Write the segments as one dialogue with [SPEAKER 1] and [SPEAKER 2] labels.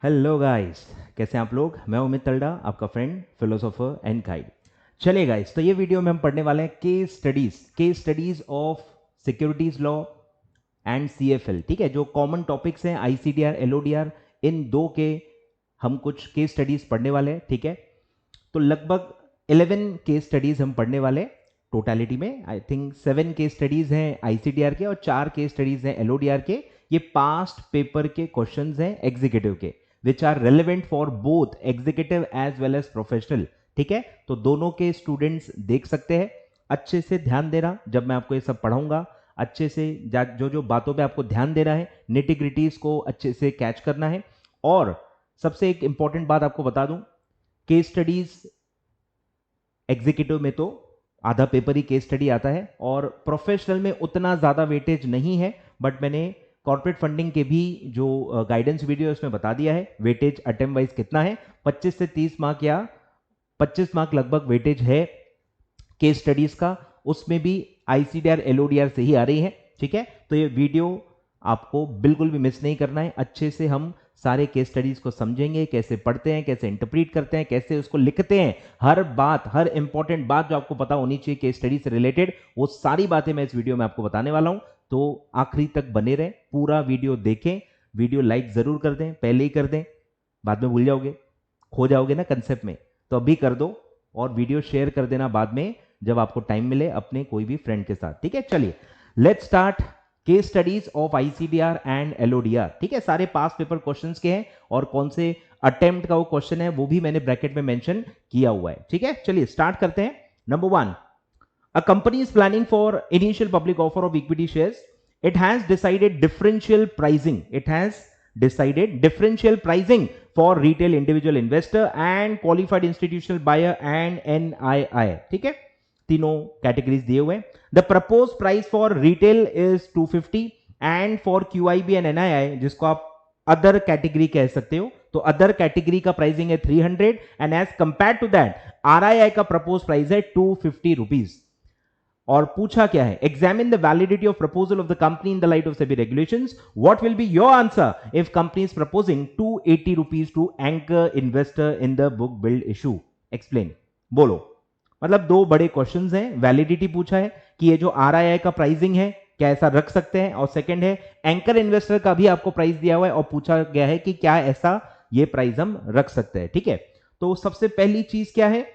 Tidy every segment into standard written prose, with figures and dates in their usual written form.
[SPEAKER 1] Hello guys, कैसे हैं आप लोग। मैं उमित तलडा, आपका फ्रेंड, फिलोसोफर एंड गाइड। चलिए गाइस, तो ये वीडियो में हम पढ़ने वाले हैं case studies of securities law and CFL. ठीक है, जो कॉमन टॉपिक्स हैं आईसीडीआर एलओडीआर, इन दो के हम कुछ केस स्टडीज पढ़ने वाले हैं। ठीक है, तो लगभग 11 केस स्टडीज हम पढ़ने वाले हैं टोटलिटी में। आई थिंक 7 केस स्टडीज हैं आईसीडीआर के और 4 केस स्टडीज हैं एलओडीआर के। ये पास्ट पेपर के क्वेश्चंस हैं एग्जीक्यूटिव के, which are relevant for both executive as well as professional. ठीक है, तो दोनों के स्टूडेंट्स देख सकते हैं। अच्छे से ध्यान देना जब मैं आपको ये सब पढ़ाऊंगा, अच्छे से जो जो बातों पे आपको ध्यान देना है, निटिग्रिटीज को अच्छे से कैच करना है। और सबसे एक इंपॉर्टेंट बात आपको बता दूं, केस स्टडीज एग्जीक्यूटिव में तो आधा पेपर ही केस स्टडी आता है और प्रोफेशनल में उतना ज्यादा वेटेज नहीं है, बट मैंने कॉर्पोरेट फंडिंग के भी जो गाइडेंस वीडियो है उसमें बता दिया है वेटेज अटेम्प्ट वाइज कितना है। 25 से 30 मार्क या 25 मार्क लगभग वेटेज है केस स्टडीज का, उसमें भी आईसीडीआर एलओडीआर से ही आ रही है। ठीक है, तो ये वीडियो आपको बिल्कुल भी मिस नहीं करना है। अच्छे से हम सारे केस स्टडीज को समझेंगे, कैसे पढ़ते हैं, कैसे इंटरप्रीट करते हैं, कैसे उसको लिखते हैं। हर बात, हर इंपॉर्टेंट बात जो आपको पता होनी चाहिए केस स्टडी से रिलेटेड, वो सारी बातें मैं इस वीडियो में आपको बताने वाला हूं। तो आखिरी तक बने रहें, पूरा वीडियो देखें। वीडियो लाइक जरूर कर दें, पहले ही कर दें, बाद में भूल जाओगे, खो जाओगे ना कंसेप्ट में। तो अभी कर दो और वीडियो शेयर कर देना बाद में जब आपको टाइम मिले अपने कोई भी फ्रेंड के साथ। ठीक है, चलिए let's start case studies of ICDR and LODR. ठीक है, सारे पास पेपर क्वेश्चंस के हैं और कौन से अटेम्प्ट का वो क्वेश्चन है वो भी मैंने ब्रैकेट में मेंशन किया हुआ है। ठीक है, चलिए स्टार्ट करते हैं। Number 1, a company is planning for initial public offer of equity shares. It has decided differential pricing. It has decided differential pricing for retail individual investor and qualified institutional buyer and NII. ठीक है, तीनों categories दिए हुए हैं। The propose price for retail is 250 and for QIB and NII, जिसको आप other category कह सकते हो, तो अदर कैटेगरी का प्राइसिंग है 300 and as compare to that RII का प्रपोज प्राइस है 250 रुपीज। और पूछा क्या है, examine the validity of proposal of the company in the light of SEBI regulations. What will be your answer if company is proposing 280 rupees to anchor investor in the book build issue. Explain, बोलो। मतलब दो बड़े questions हैं। Validity पूछा है कि ये जो आरआईआई का प्राइसिंग है क्या ऐसा रख सकते हैं, और सेकंड है एंकर इन्वेस्टर का भी आपको प्राइस दिया हुआ है और पूछा गया है कि क्या ऐसा ये प्राइस हम रख सकते हैं। ठीक है, तो सबसे पहली चीज क्या है,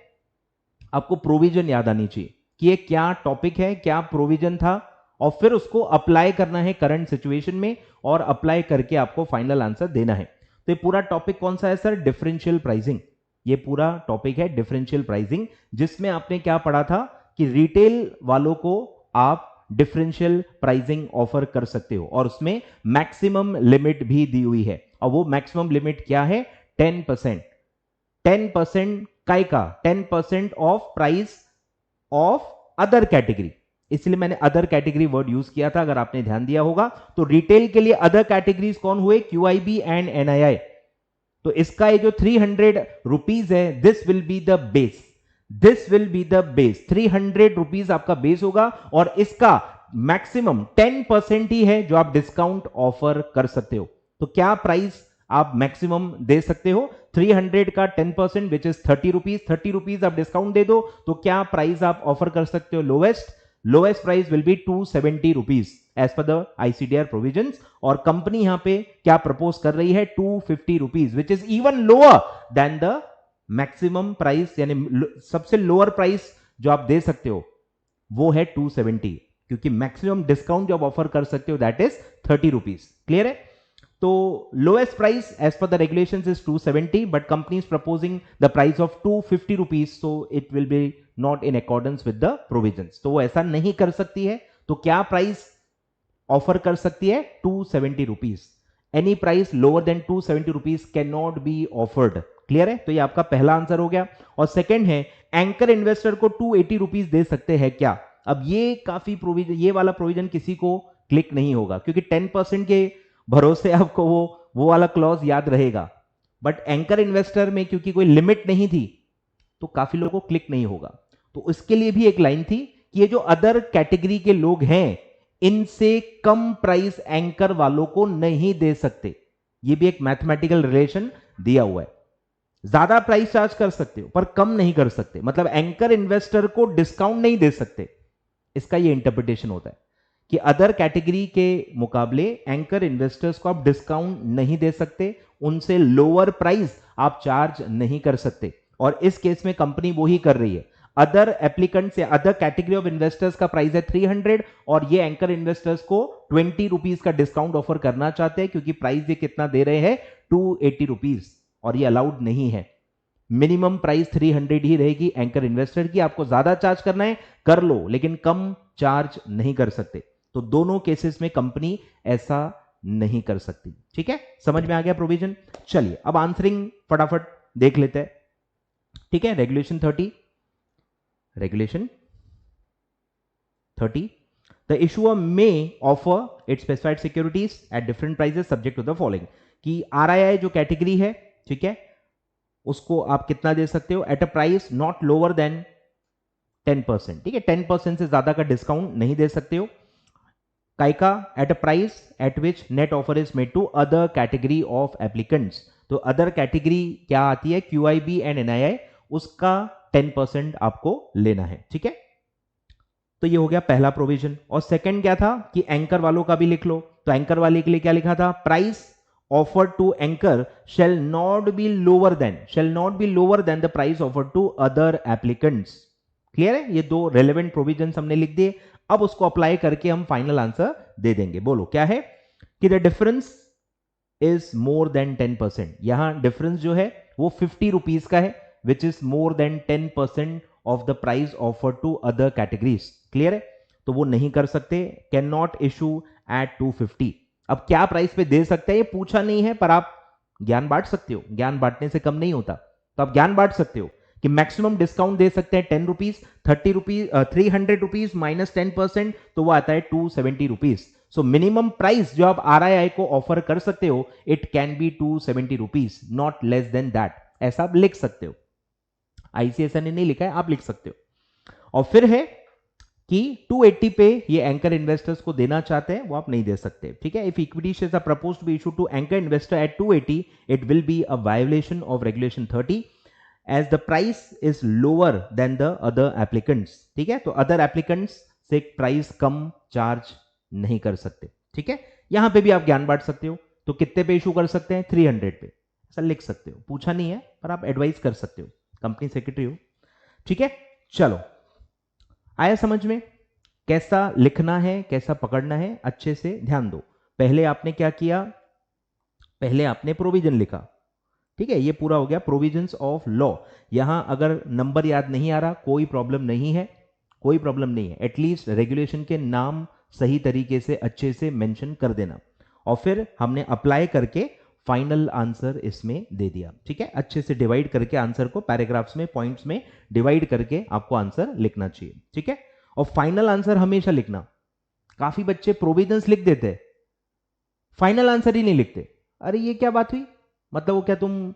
[SPEAKER 1] आपको प्रोविजन याद आनी चाहिए कि ये क्या टॉपिक है, क्या प्रोविजन था, और फिर उसको अप्लाई करना है करंट सिचुएशन में और अप्लाई करके आपको फाइनल आंसर देना है। तो ये पूरा टॉपिक कौन सा है सर, डिफरेंशियल प्राइसिंग। ये पूरा टॉपिक है डिफरेंशियल प्राइसिंग, जिसमें आपने क्या पढ़ा था कि रिटेल वालों को आप डिफरेंशियल प्राइसिंग ऑफर कर सकते हो और उसमें मैक्सिमम लिमिट भी दी हुई है। और वो मैक्सिमम लिमिट क्या है, 10%। 10% काय का 10% of price of other category, इसलिए मैंने अदर कैटेगरी वर्ड यूज किया था, अगर आपने ध्यान दिया होगा। तो रिटेल के लिए अदर कैटेगरीज कौन हुए, क्यूआईबी एंड एनआईआई। तो इसका ये जो 300 रुपीज है, this will be the base, this will be the base. 300 rupees आपका बेस होगा और इसका मैक्सिमम 10% ही है जो आप डिस्काउंट ऑफर कर सकते हो। तो क्या प्राइस आप मैक्सिमम दे सकते हो, 300 का 10% विच इज 30 रुपीज। 30 रुपीज आप डिस्काउंट दे दो तो क्या प्राइस आप ऑफर कर सकते हो, lowest price will be 270 rupees as per the ICDR provisions. और कंपनी यहां पे क्या प्रपोज कर रही है, 250 rupees, which is even lower than the maximum price, यानी सबसे लोअर प्राइस जो आप दे सकते हो वो है 270, क्योंकि मैक्सिमम डिस्काउंट जो आप ऑफर कर सकते हो दैट इज 30 रुपीज। क्लियर है, तो lowest price as per the regulations is 270, but company is proposing the price of 250 rupees, so it will be not in accordance with the provisions। तो वो ऐसा नहीं कर सकती है। तो क्या प्राइस ऑफर कर सकती है, 270 rupees. Any price lower than 270 rupees can not be offered. Clear है, तो ये आपका पहला आंसर हो गया। और सेकंड है, एंकर इन्वेस्टर को 280 रुपीज दे सकते हैं क्या। अब ये काफी प्रोविजन, ये वाला प्रोविजन किसी को क्लिक नहीं होगा, क्योंकि 10% के भरोसे आपको वो वाला क्लॉज याद रहेगा, बट एंकर इन्वेस्टर में क्योंकि कोई लिमिट नहीं थी तो काफी लोगों को क्लिक नहीं होगा। तो इसके लिए भी एक लाइन थी कि ये जो अदर कैटेगरी के लोग हैं इनसे कम प्राइस एंकर वालों को नहीं दे सकते। ये भी एक मैथमेटिकल रिलेशन दिया हुआ है। ज्यादा प्राइस चार्ज कर सकते हो पर कम नहीं कर सकते, मतलब एंकर इन्वेस्टर को डिस्काउंट नहीं दे सकते, इसका ये इंटरप्रिटेशन होता है कि अदर कैटेगरी के मुकाबले एंकर इन्वेस्टर्स को आप डिस्काउंट नहीं दे सकते, उनसे लोअर प्राइस आप चार्ज नहीं कर सकते। और इस केस में कंपनी वो ही कर रही है। अदर एप्लीकेंट्स या अदर कैटेगरी ऑफ इन्वेस्टर्स का प्राइस है 300 और ये एंकर इन्वेस्टर्स को 20 रुपीज का डिस्काउंट ऑफर करना चाहते हैं, क्योंकि प्राइस ये कितना दे रहे हैं 280 रुपीज, और ये अलाउड नहीं है। मिनिमम प्राइस 300 ही रहेगी एंकर इन्वेस्टर की। आपको ज्यादा चार्ज करना है कर लो, लेकिन कम चार्ज नहीं कर सकते। तो दोनों केसेस में कंपनी ऐसा नहीं कर सकती। ठीक है, समझ में आ गया प्रोविजन। चलिए अब आंसरिंग फटाफट देख लेते हैं। ठीक है, regulation 30, regulation 30, the issuer may offer it specified securities at different prices subject to the following, कि आरआईआई जो कैटेगरी है, ठीक है, उसको आप कितना दे सकते हो, eight a price not lower than 10%। ठीक है, 10% से ज्यादा का डिस्काउंट नहीं दे सकते हो। काइका at a price at which net offer is made to other category of applicants. तो अदर कैटेगरी क्या आती है, क्यूआईबी एंड एनआईआई, उसका 10% आपको लेना है। ठीक है, तो ये हो गया पहला प्रोविजन। और सेकंड क्या था कि एंकर वालों का भी लिख लो। तो एंकर वाले के लिए क्या लिखा था, price offered to anchor shall not be lower than the price offered to other applicants। Clear है, ये दो रेलेवेंट प्रोविजन हमने लिख दिए। अब उसको अप्लाई करके हम फाइनल आंसर दे देंगे। बोलो क्या है, कि the difference is more than 10%। यहां डिफरेंस जो है वो 50 रुपीज का है, which is more than 10% of the price offered to other categories. Clear है, तो वो नहीं कर सकते, कैन नॉट इशू एट 250। अब क्या प्राइस पे दे सकते हैं ये पूछा नहीं है, पर आप ज्ञान बांट सकते हो, ज्ञान बांटने से कम नहीं होता। तो आप ज्ञान बांट सकते हो कि मैक्सिमम डिस्काउंट दे सकते हैं 10 रुपीज, 30 रुपीज, 300 रुपीज माइनस 10%, तो वो आता है 270 रुपीज। सो मिनिमम प्राइस जो आप आरआईआई को ऑफर कर सकते हो, it can be 270 rupees, not less than that. ऐसा आप लिख सकते हो, आईसीएसआई ने नहीं लिखा है, आप लिख सकते हो। और फिर है कि 280 पे ये एंकर इन्वेस्टर्स को देना चाहते हैं, वो आप नहीं दे सकते। ठीक है, if equity shares are proposed to be issued to anchor investor at 280, it will be a violation of regulation 30 as the price is lower than the other applicants. ठीक है, तो अदर एप्लीकेंट्स से प्राइस कम charge नहीं कर सकते। ठीक है, यहां पे भी आप ज्ञान बांट सकते हो। तो कितने पे इशू कर सकते हैं, 300 पे, ऐसा लिख सकते हो। पूछा नहीं है पर आप एडवाइस कर सकते हो, कंपनी सेक्रेटरी हो। ठीक है, चलो आया समझ में, कैसा लिखना है कैसा पकड़ना है, अच्छे से ध्यान दो। पहले आपने क्या किया, पहले आपने प्रोविजन लिखा। ठीक है, ये पूरा हो गया प्रोविजंस ऑफ लॉ। यहां अगर नंबर याद नहीं आ रहा कोई प्रॉब्लम नहीं है, कोई प्रॉब्लम नहीं है। एटलीस्ट रेगुलेशन के नाम सही तरीके से अच्छे से मेंशन कर देना, और फिर हमने अप्लाई करके फाइनल आंसर इसमें दे दिया। ठीक है, अच्छे से डिवाइड करके आंसर को पैराग्राफ्स में, पॉइंट्स में डिवाइड करके आपको आंसर लिखना चाहिए। ठीक है, और फाइनल आंसर हमेशा लिखना। काफी बच्चे प्रोविजंस लिख देते हैं, फाइनल आंसर ही नहीं लिखते। अरे ये क्या बात हुई, मतलब वो क्या तुम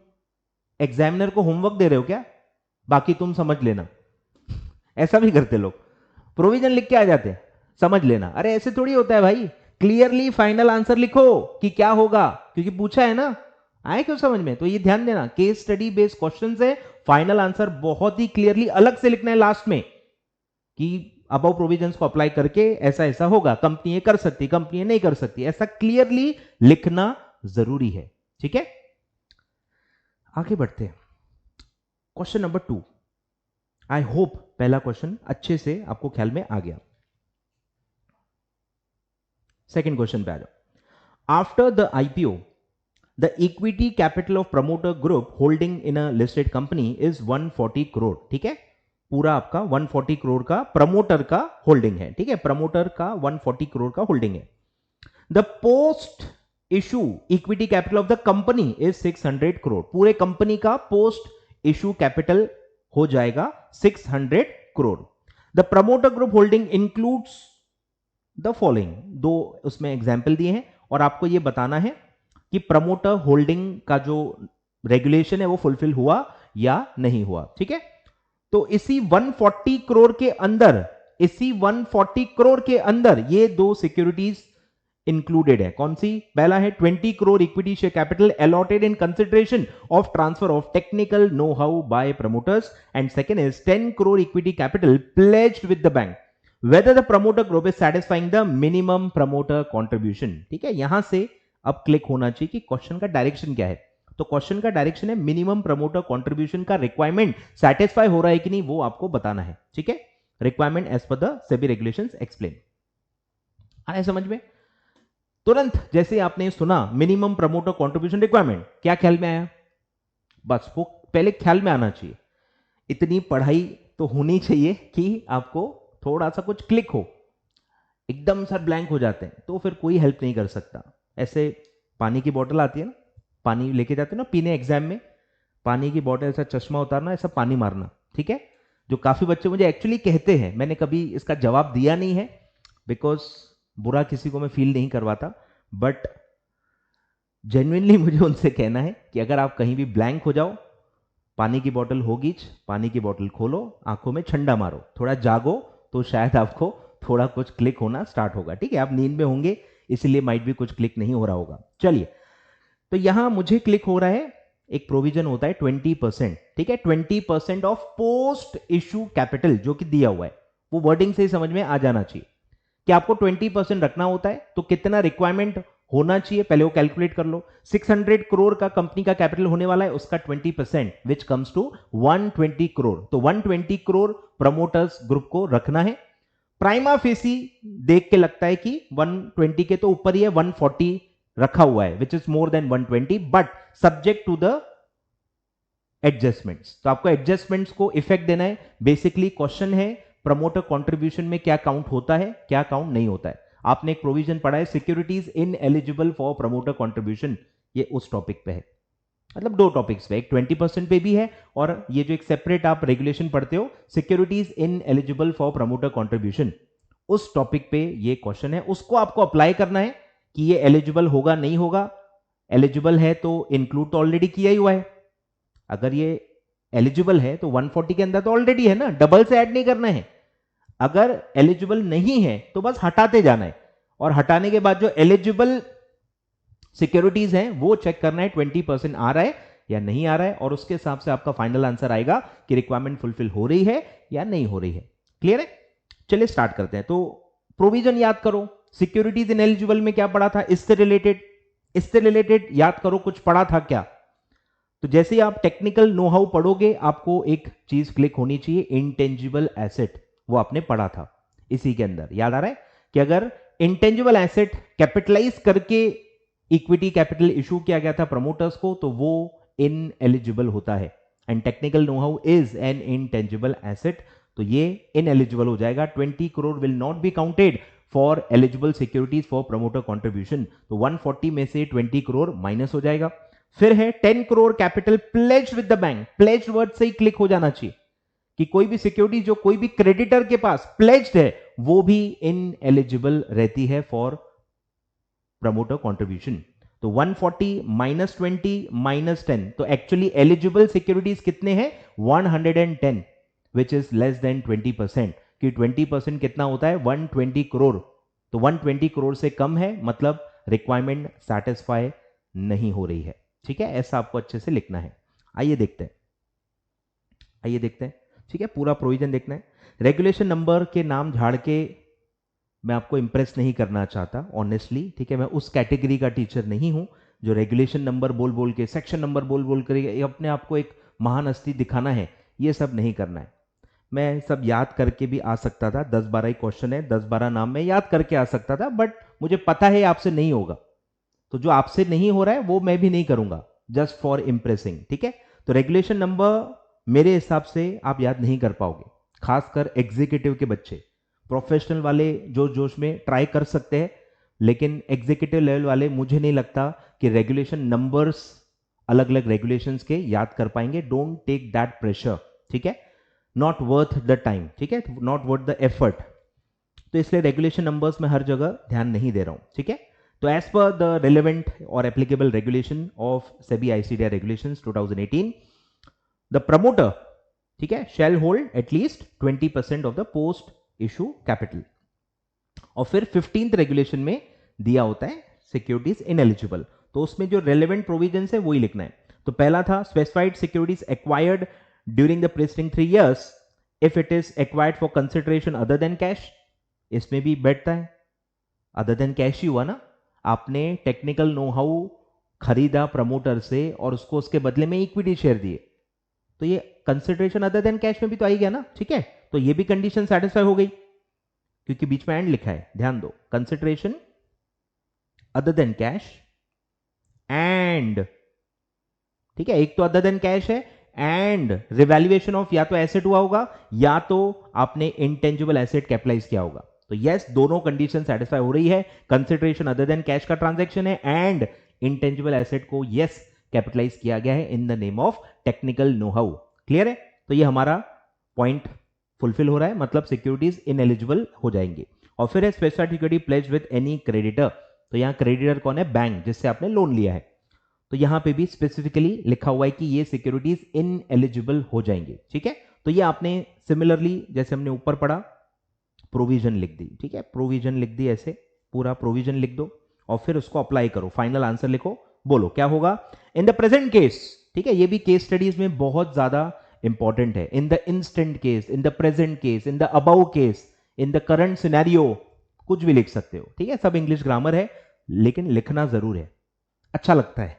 [SPEAKER 1] एग्जामिनर को होमवर्क दे रहे हो क्या, बाकी तुम समझ लेना। ऐसा भी करते लोग, प्रोविजन लिख के आ जाते हैं, समझ लेना। अरे ऐसे थोड़ी होता है भाई, क्लियरली फाइनल आंसर लिखो कि क्या होगा, क्योंकि पूछा है ना, आए क्यों समझ में। तो ये ध्यान देना, केस स्टडी बेस्ड क्वेश्चन है, फाइनल आंसर बहुत ही क्लियरली अलग से लिखना है लास्ट में, कि अबव प्रोविजंस को अप्लाई करके ऐसा ऐसा होगा, कंपनी ये कर सकती, कंपनी ये नहीं कर सकती, ऐसा क्लियरली लिखना जरूरी है। ठीक है, आगे बढ़ते हैं। Question number 2। आई होप पहला क्वेश्चन अच्छे से आपको ख्याल में आ गया। सेकंड क्वेश्चन पे आ जाओ। After the IPO the equity capital of promoter group holding in a listed company is 140 crore. ठीक है, पूरा आपका 140 करोड़ का प्रमोटर का होल्डिंग है। ठीक है, प्रमोटर का 140 करोड़ का होल्डिंग है। The post issue equity capital of the company is 600 crore. पूरे कंपनी का पोस्ट इशू कैपिटल हो जाएगा 600 crore. The promoter group holding includes the following, दो उसमें एग्जाम्पल दिए हैं, और आपको यह बताना है कि प्रमोटर होल्डिंग का जो रेगुलेशन है वो फुलफिल हुआ या नहीं हुआ। ठीक है, तो इसी 140 करोड़ के अंदर, इसी 140 करोड़ के अंदर ये दो सिक्योरिटीज इंक्लूडेड है। कौन सी? पहला है 20 crore equity share capital allotted in consideration of transfer of technical know how by promoters, and second is 10 crore equity capital pledged with the bank whether the promoter group is satisfying the minimum promoter contribution। ठीक है, यहां से अब click होना चाहिए कि question का direction क्या है। तो क्वेश्चन का डायरेक्शन है मिनिमम प्रमोटर कंट्रीब्यूशन का रिक्वायरमेंट सेटिस्फाई हो रहा है कि नहीं, वो आपको बताना है। ठीक है, requirement as per the SEBI regulations explain. आया समझ में? तुरंत जैसे आपने सुना मिनिमम प्रमोटर कंट्रीब्यूशन रिक्वायरमेंट, क्या ख्याल में आया? बस वो पहले ख्याल में आना चाहिए। इतनी पढ़ाई तो होनी चाहिए कि आपको थोड़ा सा कुछ क्लिक हो। एकदम सर ब्लैंक हो जाते हैं तो फिर कोई हेल्प नहीं कर सकता। ऐसे पानी की बोतल आती है ना, पानी लेके जाते हैं ना पीने एग्जाम में, पानी की बोतल ऐसा चश्मा उतारना, ऐसा पानी मारना। ठीक है, जो काफी बच्चे मुझे एक्चुअली कहते हैं, मैंने कभी इसका जवाब दिया नहीं है बिकॉज बुरा किसी को मैं फील नहीं करवाता, बट जेन्युइनली मुझे उनसे कहना है कि अगर आप कहीं भी ब्लैंक हो जाओ, पानी की बोतल होगी, पानी की बोतल खोलो, आंखों में ठंडा मारो, थोड़ा जागो, तो शायद आपको थोड़ा कुछ क्लिक होना स्टार्ट होगा। ठीक है, आप नींद में होंगे इसलिए माइट भी कुछ क्लिक नहीं हो रहा होगा। चलिए, तो यहां मुझे क्लिक हो रहा है, एक प्रोविजन होता है 20%। ठीक है, 20% ऑफ पोस्ट इशू कैपिटल जो कि दिया हुआ है, वो वर्डिंग से ही समझ में आ जाना चाहिए कि आपको 20% रखना होता है। तो कितना रिक्वायरमेंट होना चाहिए पहले वो कैलकुलेट कर लो। 600 करोड़ का कंपनी का कैपिटल होने वाला है, उसका 20% विच कम्स टू 120 करोड़। तो 120 करोड़ प्रमोटर्स ग्रुप को रखना है। प्राइमा फेसी देख के लगता है कि 120 के तो ऊपर ही है, 140 रखा हुआ है which is more than 120, but subject to the adjustments. तो आपको एडजस्टमेंट्स को इफेक्ट देना है। बेसिकली क्वेश्चन है प्रमोटर कंट्रीब्यूशन में क्या काउंट होता है, क्या काउंट नहीं होता है। आपने एक प्रोविजन पढ़ा है securities in eligible for promoter contribution, ये उस टॉपिक पे है। मतलब दो टॉपिक्स पे, एक 20% पे भी है और ये जो एक सेपरेट आप रेगुलेशन पढ़ते हो securities in eligible for promoter contribution, उस टॉपिक पे ये क्वेश्चन है। उसको आपको अप्लाई करना है कि ये एलिजिबल होगा नहीं होगा। एलिजिबल है तो इंक्लूड तो ऑलरेडी किया ही हुआ है। अगर ये एलिजिबल है तो 140 के अंदर तो ऑलरेडी है ना, डबल से ऐड नहीं करना है। अगर एलिजिबल नहीं है तो बस हटाते जाना है, और हटाने के बाद जो एलिजिबल सिक्योरिटीज हैं वो चेक करना है 20% आ रहा है या नहीं आ रहा है, और उसके हिसाब से आपका फाइनल आंसर आएगा कि रिक्वायरमेंट फुलफिल हो रही है या नहीं हो रही है। क्लियर है? चलिए स्टार्ट करते हैं। तो प्रोविजन याद करो, सिक्योरिटीज इन एलिजिबल में क्या पढ़ा था, इससे रिलेटेड याद करो कुछ पढ़ा था क्या। तो जैसे ही आप टेक्निकल नो हाउ पढ़ोगे आपको एक चीज क्लिक होनी चाहिए, इंटेंजिबल एसेट, वो आपने पढ़ा था इसी के अंदर। याद आ रहा है कि अगर इंटेंजिबल एसेट कैपिटलाइज करके इक्विटी कैपिटल इशू किया गया था प्रमोटर्स को, तो वो इन एलिजिबल होता है। And technical know how is an intangible asset, तो ये इन एलिजिबल हो जाएगा। 20 crore will not be counted for eligible securities for promoter contribution. तो 140 में से 20 करोड़ माइनस हो जाएगा। फिर है 10 crore capital pledged with the bank. Pledged word से ही क्लिक हो जाना चाहिए कि कोई भी सिक्योरिटी जो कोई भी क्रेडिटर के पास प्लेज्ड है वो भी इन एलिजिबल रहती है फॉर प्रमोटर कंट्रीब्यूशन। तो 140 माइनस 20 माइनस 10, तो एक्चुअली एलिजिबल सिक्योरिटीज कितने हैं, 110, विच इज लेस देन 20%। कि 20% कितना होता है, 120 करोड़। तो 120 करोड़ से कम है, मतलब रिक्वायरमेंट सैटिस्फाई नहीं हो रही है। ठीक है, ऐसा आपको अच्छे से लिखना है। आइए देखते हैं। ठीक है, पूरा प्रोविजन देखना है। रेगुलेशन नंबर के नाम झाड़ के मैं आपको इंप्रेस नहीं करना चाहता ऑनेस्टली। ठीक है, मैं उस कैटेगरी का टीचर नहीं हूं जो रेगुलेशन नंबर बोल बोल के, सेक्शन नंबर बोल बोल कर अपने आप को एक महान हस्ती दिखाना है, ये सब नहीं करना है। मैं सब याद करके भी आ सकता था, 10-12 ही क्वेश्चन है, 10-12 नाम में याद करके आ सकता था, बट मुझे पता है आपसे नहीं होगा। तो जो आपसे नहीं हो रहा है वो मैं भी नहीं करूंगा, जस्ट फॉर इंप्रेसिंग। ठीक है, तो रेगुलेशन नंबर मेरे हिसाब से आप याद नहीं कर पाओगे, खासकर एग्जीक्यूटिव के बच्चे। प्रोफेशनल वाले जो जोश में ट्राई कर सकते हैं, लेकिन एग्जीक्यूटिव लेवल वाले मुझे नहीं लगता कि रेगुलेशन नंबर्स अलग अलग रेगुलेशंस के याद कर पाएंगे। Don't take that pressure. ठीक है, नॉट वर्थ द टाइम। ठीक है, नॉट वर्थ द एफर्ट। तो इसलिए रेगुलेशन नंबर्स में हर जगह ध्यान नहीं दे रहा हूं। ठीक है, तो एज पर द रिलेवेंट और applicable regulation of SEBI ICDI regulations 2018, the promoter, ठीक है, shall hold at least 20% of the post issue capital. और फिर 15th रेगुलेशन में दिया होता है सिक्योरिटीज इनएलिजिबल, तो उसमें जो रेलेवेंट प्रोविजंस है वही लिखना है। तो पहला था specified securities acquired during the preceding 3 years if it is acquired for consideration other than cash, इसमें भी बैठता है, अदर देन कैश ही हुआ ना, आपने टेक्निकल नो हाउ खरीदा प्रमोटर से और उसको उसके बदले में इक्विटी शेयर दिए, तो ये कंसिडरेशन अदर देन कैश में भी तो आ ही गया ना, ठीक है। तो ये भी कंडीशन सेटिस्फाई हो गई क्योंकि बीच में एंड लिखा है, ध्यान दो, consideration other than cash and, ठीक है, एक तो अदर देन कैश है एंड रिवैल्यूएशन ऑफ या तो एसेट हुआ होगा या तो आपने इंटेंजिबल एसेट कैपिटलाइज किया होगा। तो यस, दोनों कंडीशन सेटिस्फाई हो रही है, कंसिडरेशन अदर देन कैश का ट्रांजैक्शन है एंड इंटेंजिबल एसेट को यस कैपिटलाइज किया गया है in the name of technical know how. Clear है? तो ये हमारा पॉइंट फुलफिल हो रहा है, मतलब सिक्योरिटीज इनएलिजिबल हो जाएंगे। और फिर है specified security pledge with any creditor, तो यहां क्रेडिटर कौन है? बैंक, जिससे आपने लोन लिया है। तो यहां पे भी स्पेसिफिकली लिखा हुआ है कि ये सिक्योरिटीज इनएलिजिबल हो जाएंगे, ठीक है। तो ये आपने सिमिलरली जैसे हमने ऊपर पढ़ा प्रोविजन लिख दी, ठीक है, प्रोविजन लिख दी, ऐसे पूरा प्रोविजन लिख दो और फिर उसको अप्लाई करो, फाइनल आंसर लिखो, बोलो क्या होगा। इन द प्रेजेंट केस, ठीक है, ये भी केस स्टडीज में बहुत ज्यादा इंपॉर्टेंट है। In the instant case, in the present case, in the above case, in the current scenario, कुछ भी लिख सकते हो, ठीक है, सब इंग्लिश ग्रामर है, लेकिन लिखना जरूर है। अच्छा लगता है,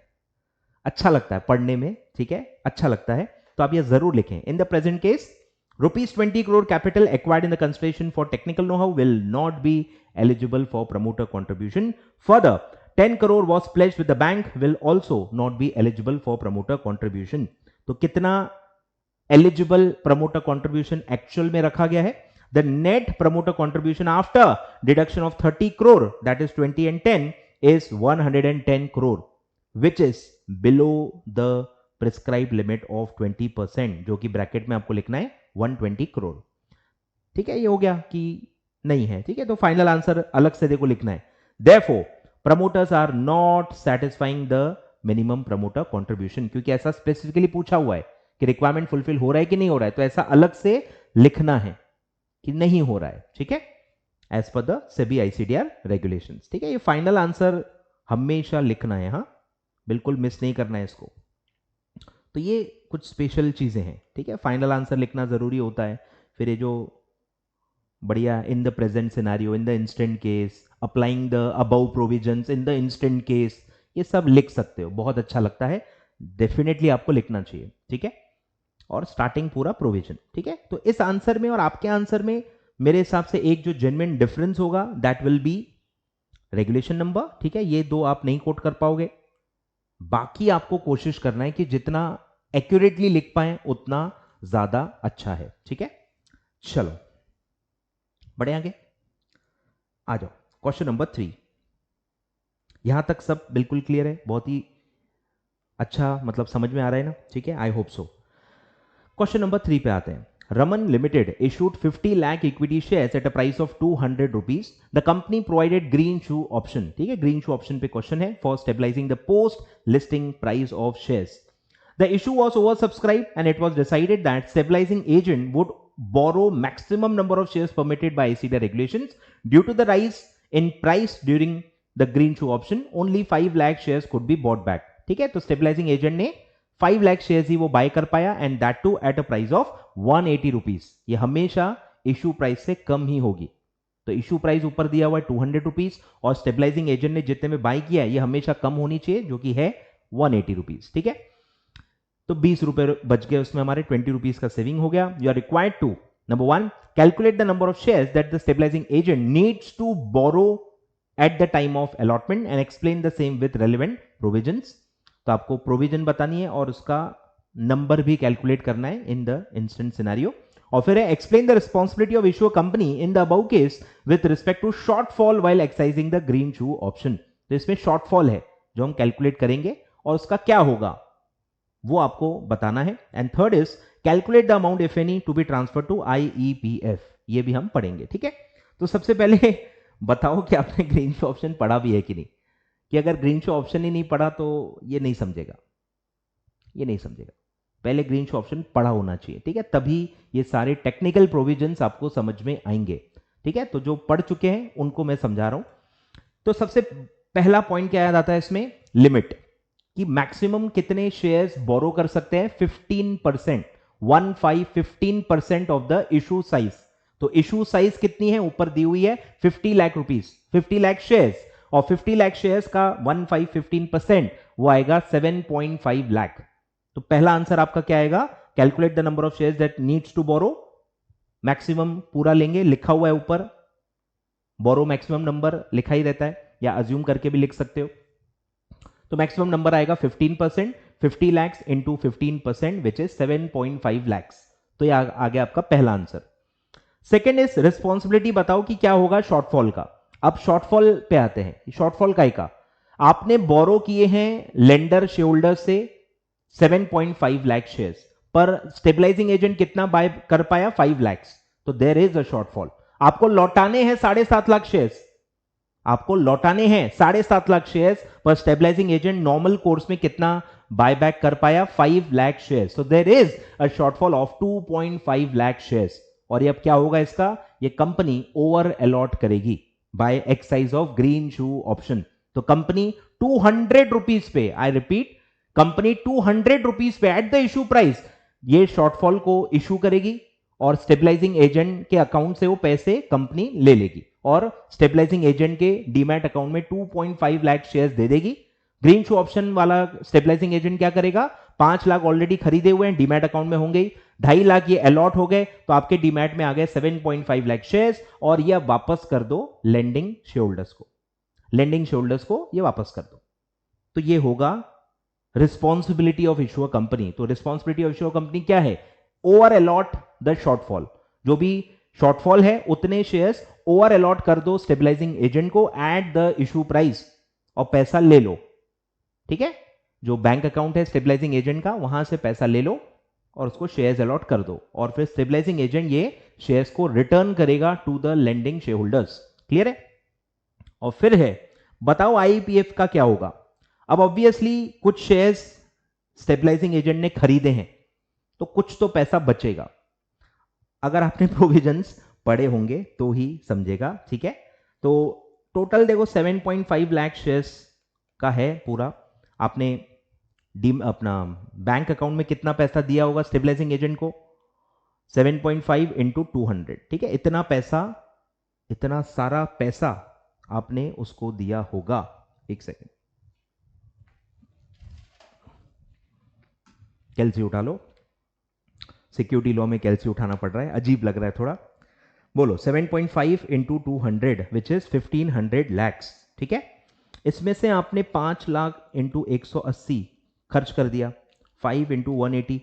[SPEAKER 1] अच्छा लगता है पढ़ने में, ठीक है, अच्छा लगता है, तो आप ये जरूर लिखें। In the present case ₹20 crore capital acquired in the consideration for technical know-how will not be eligible for promoter contribution. Further, 10 crore was pledged with the bank will also not be eligible for promoter contribution. तो कितना eligible promoter contribution actual में रखा गया है? The net promoter contribution after deduction of 30 crore, that is 20 and 10, is 110 crore, which is below the prescribe limit of 20%, जो कि bracket में आपको लिखना है 120 करोड़। ठीक है, ये हो गया कि नहीं है, ठीक है, तो फाइनल आंसर अलग से देखो लिखना है। Therefore, promoters are not satisfying the minimum promoter contribution, क्योंकि ऐसा स्पेसिफिकली पूछा हुआ है कि रिक्वायरमेंट फुलफिल हो रहा है कि नहीं हो रहा है, तो ऐसा अलग से लिखना है कि नहीं हो रहा है, ठीक है, as per the SEBI ICDR regulations. ठीक है, ये फाइनल आंसर हमेशा लिखना है, हाँ, बिल्कुल मिस नहीं करना है इसको। तो ये कुछ स्पेशल चीजें हैं, ठीक है, फाइनल आंसर लिखना जरूरी होता है। फिर ये जो बढ़िया in the present scenario, in the instant case, applying the above provisions in the instant case, ये सब लिख सकते हो, बहुत अच्छा लगता है, डेफिनेटली आपको लिखना चाहिए, ठीक है। और स्टार्टिंग पूरा प्रोविजन, ठीक है। तो इस आंसर में और आपके आंसर में मेरे हिसाब से एक जो जेन्युइन डिफरेंस होगा that will be regulation number, ठीक है, ये दो आप नहीं कोट कर पाओगे। बाकी आपको कोशिश करना है कि जितना एक्यूरेटली लिख पाए उतना ज्यादा अच्छा है, ठीक है। चलो बढ़े आगे, आ जाओ क्वेश्चन नंबर 3। यहां तक सब बिल्कुल क्लियर है, बहुत ही अच्छा, मतलब समझ में आ रहा है ना, ठीक है, I hope so. Question number 3 पे आते हैं। Raman Limited issued 50 lakh equity shares at a price of 200 rupees. The company provided green shoe option. ठीक है, green shoe option पे क्वेश्चन है, for stabilizing the post listing price of shares. The issue was oversubscribed and it was decided that stabilizing agent would borrow maximum number of shares permitted by ICDR regulations. Due to the rise in price during the green shoe option, only 5 lakh shares could be bought back. ठीक है, तो stabilizing agent ने 5 lakh shares ही वो buy कर पाया, and that too at a price of 180 rupees. ये हमेशा issue price से कम ही होगी। तो इशू प्राइस ऊपर दिया हुआ है 200 रुपीज और स्टेबलाइजिंग एजेंट ने जितने में बाय किया है ये हमेशा कम होनी चाहिए, जो कि है 180 रुपीज, ठीक है। तो 20 रुपए बच गए, उसमें हमारे 20 रुपीज का सेविंग हो गया। You are required to, number 1, calculate the number of shares that the stabilising agent needs to borrow at the time of allotment and explain the same with relevant provisions. तो आपको provision बतानी है और उसका number भी calculate करना है in the instant scenario. और फिर है explain the responsibility of issue company in the above case with respect to shortfall while exercising the green shoe option. तो इसमें शॉर्टफॉल है जो हम कैलकुलेट करेंगे और उसका क्या होगा वो आपको बताना है। And third is calculate the amount if any to be transfer to IEPF, ये भी हम पढ़ेंगे, ठीक है। तो सबसे पहले बताओ कि आपने ग्रीन शू ऑप्शन पढ़ा भी है कि नहीं, कि अगर ग्रीन शो ऑप्शन ही नहीं पढ़ा तो ये नहीं समझेगा, ये नहीं समझेगा। पहले ग्रीन शो ऑप्शन पढ़ा होना चाहिए, ठीक है, तभी ये सारे टेक्निकल प्रोविजंस आपको समझ में आएंगे, ठीक है। तो जो पढ़ चुके हैं उनको मैं समझा रहा हूं। तो सबसे पहला पॉइंट क्या याद आता है इसमें, लिमिट, कि मैक्सिमम कितने शेयर्स बोरो कर सकते हैं, 15%, 15% ऑफ द इशू साइज। तो इशू साइज कितनी है, ऊपर दी हुई है 50 लाख रुपीस, 50 लाख शेयर्स, और 50 लाख शेयर्स का 15% वो आएगा 7.5 लाख। तो पहला आंसर आपका क्या आएगा, calculate the number of shares that needs to borrow, maximum पूरा लेंगे, लिखा हुआ है ऊपर, बोरो मैक्सिमम नंबर लिखा ही रहता है, या अज्यूम करके भी लिख सकते हो। तो मैक्सिमम नंबर आएगा 15%, 50 lakhs into 15% which is 7.5 lakhs. तो ये आ गया आपका पहला आंसर। सेकेंड इज रिस्पॉन्सिबिलिटी, बताओ कि क्या होगा शॉर्टफॉल का। अब शॉर्टफॉल पे आते हैं, शॉर्टफॉल का आपने बोरो किए हैं लेंडर शेयर होल्डर से 7.5 लाख शेयर्स, पर स्टेबलाइजिंग एजेंट कितना बाय कर पाया, 5 लैक्स, तो देयर इज अ शॉर्टफॉल। आपको लौटाने हैं 7.5 लाख शेयर्स, आपको लौटाने हैं 7.5 लाख शेयर्स, पर स्टेबलाइजिंग एजेंट नॉर्मल कोर्स में कितना बायबैक कर पाया, 5 lakh shares, so there is a shortfall of 2.5 lakh shares. और ये अब क्या होगा इसका, ये कंपनी ओवर अलॉट करेगी by exercise of green shoe option. तो कंपनी 200 रुपीज पे, आई रिपीट, कंपनी 200 रुपीज पे एट द इशू प्राइस ये शॉर्टफॉल को इशू करेगी, और स्टेबलाइजिंग एजेंट के अकाउंट से वो पैसे कंपनी ले लेगी, और स्टेबलाइजिंग एजेंट के डीमैट अकाउंट में 2.5 लाख शेयर्स दे देगी। ग्रीन शू ऑप्शन वाला स्टेबलाइजिंग एजेंट क्या करेगा, 5 लाख ऑलरेडी खरीदे हुए हैं, डीमैट अकाउंट में होंगे, 2.5 लाख ये अलॉट हो गए, तो आपके डीमैट में आ गए 7.5 लाख शेयर्स, और ये वापस कर दो लेंडिंग शेयर होल्डर्स को, लेंडिंग शेयर होल्डर्स को ये वापस कर दो। तो ये होगा रिस्पॉन्सिबिलिटी ऑफ इशूअर कंपनी। तो रिस्पॉन्सिबिलिटी ऑफ इशूअर कंपनी क्या है, ओवर अलॉट द शॉर्टफॉल, जो भी शॉर्टफॉल है उतने शेयर्स ओवर अलॉट कर दो स्टेबलाइजिंग एजेंट को एट द इशू प्राइस, और पैसा ले लो, ठीक है, जो बैंक अकाउंट है स्टेबलाइजिंग एजेंट का वहां से पैसा ले लो और उसको शेयर्स अलॉट कर दो, और फिर स्टेबलाइजिंग एजेंट ये शेयर्स को रिटर्न करेगा to the lending share holders. Clear है। और फिर है, बताओ आईपीएफ का क्या होगा। अब ऑब्वियसली कुछ शेयर्स स्टेबलाइजिंग एजेंट ने खरीदे हैं, तो कुछ तो पैसा बचेगा, अगर आपने प्रोविजंस पढ़े होंगे तो ही समझेगा, ठीक है। तो टोटल देखो 7.5 लाख शेयर्स का है पूरा, आपने अपना बैंक अकाउंट में कितना पैसा दिया होगा स्टेबलाइजिंग एजेंट को, 7.5 इंटू 200, ठीक है, इतना पैसा, इतना सारा पैसा आपने उसको दिया होगा। एक सेकेंड, कैलसी उठा लो, सिक्योरिटी लॉ में कैलसी उठाना पड़ रहा है, अजीब लग रहा है थोड़ा। बोलो 7.5 इंटू 200 विच इज 1500 लैक्स, ठीक है। इसमें से आपने 5 लाख इंटू 180 खर्च कर दिया, 5 इंटू 180,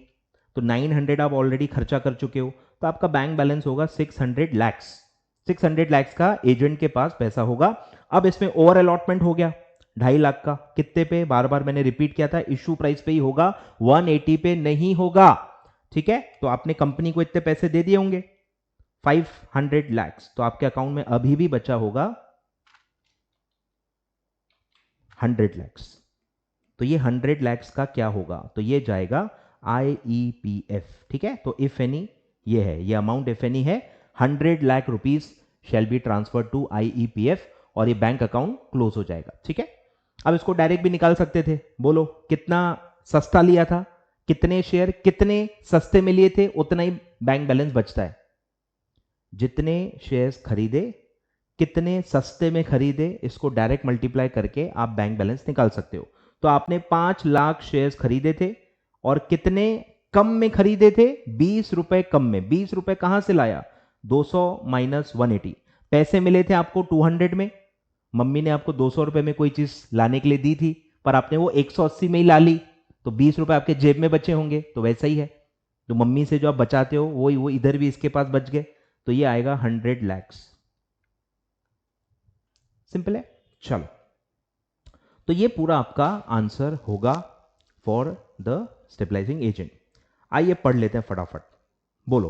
[SPEAKER 1] तो 900 आप ऑलरेडी खर्चा कर चुके हो, तो आपका बैंक बैलेंस होगा 600 लैक्स। 600 लैक्स का एजेंट के पास पैसा होगा। अब इसमें ओवर अलॉटमेंट हो गया 2.5 लाख का, कितने पे, बार बार मैंने रिपीट किया था, इशू प्राइस पे ही होगा, 180 पे नहीं होगा, ठीक है। तो आपने कंपनी को इतने पैसे दे दिए होंगे 500 लैक्स, तो आपके अकाउंट में अभी भी बचा होगा 100 लैक्स। तो ये 100 लैक्स का क्या होगा, तो ये जाएगा आईईपीएफ, ठीक है। तो इफ एनी ये है, ये अमाउंट इफ एनी है 100 lakh rupees shall be transfer to IEPF, और ये बैंक अकाउंट क्लोज हो जाएगा, ठीक है। अब इसको डायरेक्ट भी निकाल सकते थे, बोलो कितना सस्ता लिया था, कितने शेयर कितने सस्ते में लिए थे, उतना ही बैंक बैलेंस बचता है। जितने शेयर्स खरीदे, कितने सस्ते में खरीदे, इसको डायरेक्ट मल्टीप्लाई करके आप बैंक बैलेंस निकाल सकते हो। तो आपने 5 लाख शेयर्स खरीदे थे, और कितने कम में खरीदे थे, 20 रुपए कम में। 20 रुपए कहां से लाया, 200 माइनस 180, पैसे मिले थे आपको 200 में, मम्मी ने आपको 200 रुपए में कोई चीज लाने के लिए दी थी, पर आपने वो 180 में ही ला ली, तो 20 रुपए आपके जेब में बचे होंगे। तो वैसा ही है, तो मम्मी से जो आप बचाते हो वो इधर भी इसके पास बच गए, तो ये आएगा 100 लैक्स। सिंपल है। चलो, तो ये पूरा आपका आंसर होगा फॉर द स्टेबलाइजिंग एजेंट। आइए पढ़ लेते हैं फटाफट, बोलो।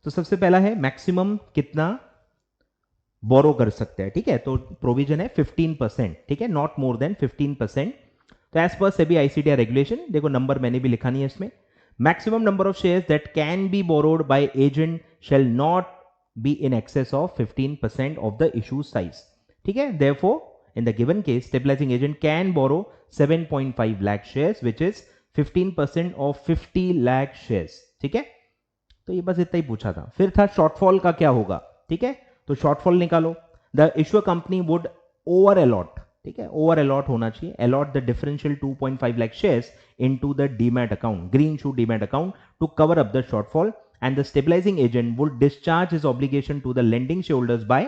[SPEAKER 1] तो सबसे पहला है मैक्सिमम कितना बोरो कर सकते हैं, ठीक है। तो प्रोविजन है 15%, ठीक है, नॉट मोर देन 15%। तो एज पर सेबी आईसीटीआर रेगुलेशन, देखो नंबर मैंने भी लिखा नहीं है इसमें, maximum number of shares that can be borrowed by agent shall not be in excess of 15% of the issue size, ठीक है। Therefore In the given case, stabilizing agent can borrow 7.5 lakh shares, which is 15% of 50 lakh shares. ठीक है, तो ये बस इतना ही पूछा था. फिर था शॉर्टफॉल का क्या होगा. ठीक है, तो शॉर्टफॉल निकालो. The issuer company would over allot. ठीक है, ओवर अलॉट होना चाहिए. Allot the differential 2.5 lakh shares into the demat account, green shoe demat account, to cover up the shortfall, and the stabilizing agent would discharge his obligation to the lending shareholders by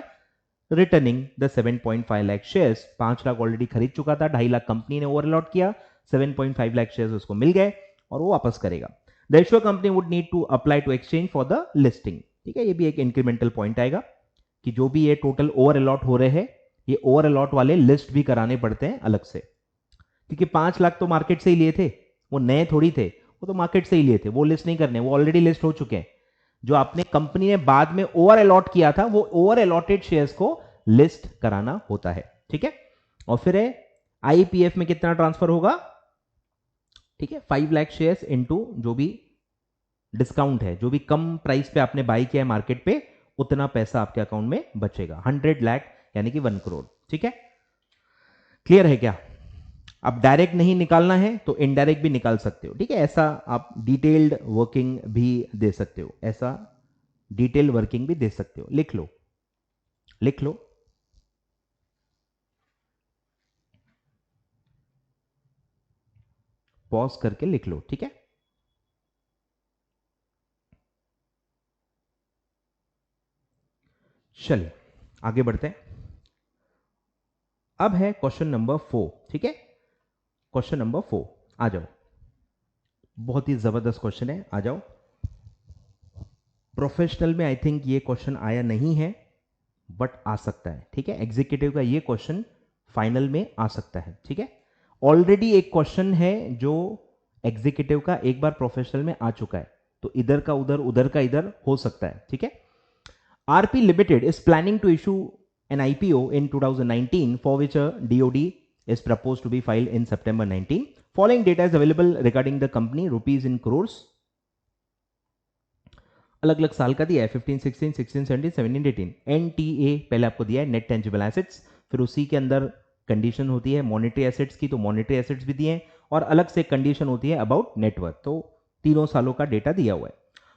[SPEAKER 1] returning the 7.5 lakh shares. 5 lakh already खरीद चुका था, 2.5 lakh company ने over allot किया, 7.5 lakh shares उसको मिल गए और वो वापस करेगा. The issuer company would need to apply to exchange for the listing. ठीक है, ये भी एक इंक्रीमेंटल पॉइंट आएगा कि जो भी ये टोटल ओवर अलॉट हो रहे हैं, ये ओवर अलॉट वाले लिस्ट भी कराने पड़ते हैं अलग से, क्योंकि 5 लाख तो मार्केट से ही लिए थे, वो नए थोड़ी थे, वो तो मार्केट से ही लिए थे, वो लिस्ट नहीं करने, वो ऑलरेडी लिस्ट हो चुके हैं. जो आपने कंपनी ने बाद में ओवर अलॉट किया था, वो ओवर अलॉटेड शेयर्स को लिस्ट कराना होता है. ठीक है, और फिर आईपीएफ में कितना ट्रांसफर होगा. ठीक है, 5 लाख शेयर्स इनटू जो भी डिस्काउंट है, जो भी कम प्राइस पे आपने बाई किया है मार्केट पे, उतना पैसा आपके अकाउंट में बचेगा. 100 लाख यानी कि 1 करोड़. ठीक है, क्लियर है क्या. अब डायरेक्ट नहीं निकालना है तो इनडायरेक्ट भी निकाल सकते हो. ठीक है, ऐसा आप डिटेल्ड वर्किंग भी दे सकते हो, ऐसा डिटेल्ड वर्किंग भी दे सकते हो. लिख लो, लिख लो. पॉज करके लिख लो. ठीक है, चलिए आगे बढ़ते हैं. अब है क्वेश्चन नंबर 4. ठीक है, क्वेश्चन नंबर 4 आ जाओ. बहुत ही जबरदस्त क्वेश्चन है, आ जाओ. प्रोफेशनल में आई थिंक ये क्वेश्चन आया नहीं है, बट आ सकता है. ठीक है, एग्जीक्यूटिव का ये क्वेश्चन फाइनल में आ सकता है. ठीक है, ऑलरेडी एक क्वेश्चन है जो एग्जीक्यूटिव का एक बार प्रोफेशनल में आ चुका है, तो इधर का उधर, उधर का इधर हो सकता है. ठीक है, RP limited is planning to issue an IPO in 2019 for which a DOD is proposed to be filed in September 19. Following data is available regarding the company, rupees in crores. अलग अलग साल का दिया है, 15, 16, 16, 17, 17, 18. NTA पहले आपको दिया है, नेट टेंजिबल एसेट्स. फिर उसी के अंदर कंडीशन होती है मॉनेटरी एसेट्स की, तो मॉनेटरी एसेट्स भी दिए हैं, और अलग से कंडीशन होती है अबाउट नेटवर्थ. तो तीनों सालों का डेटा दिया हुआ है.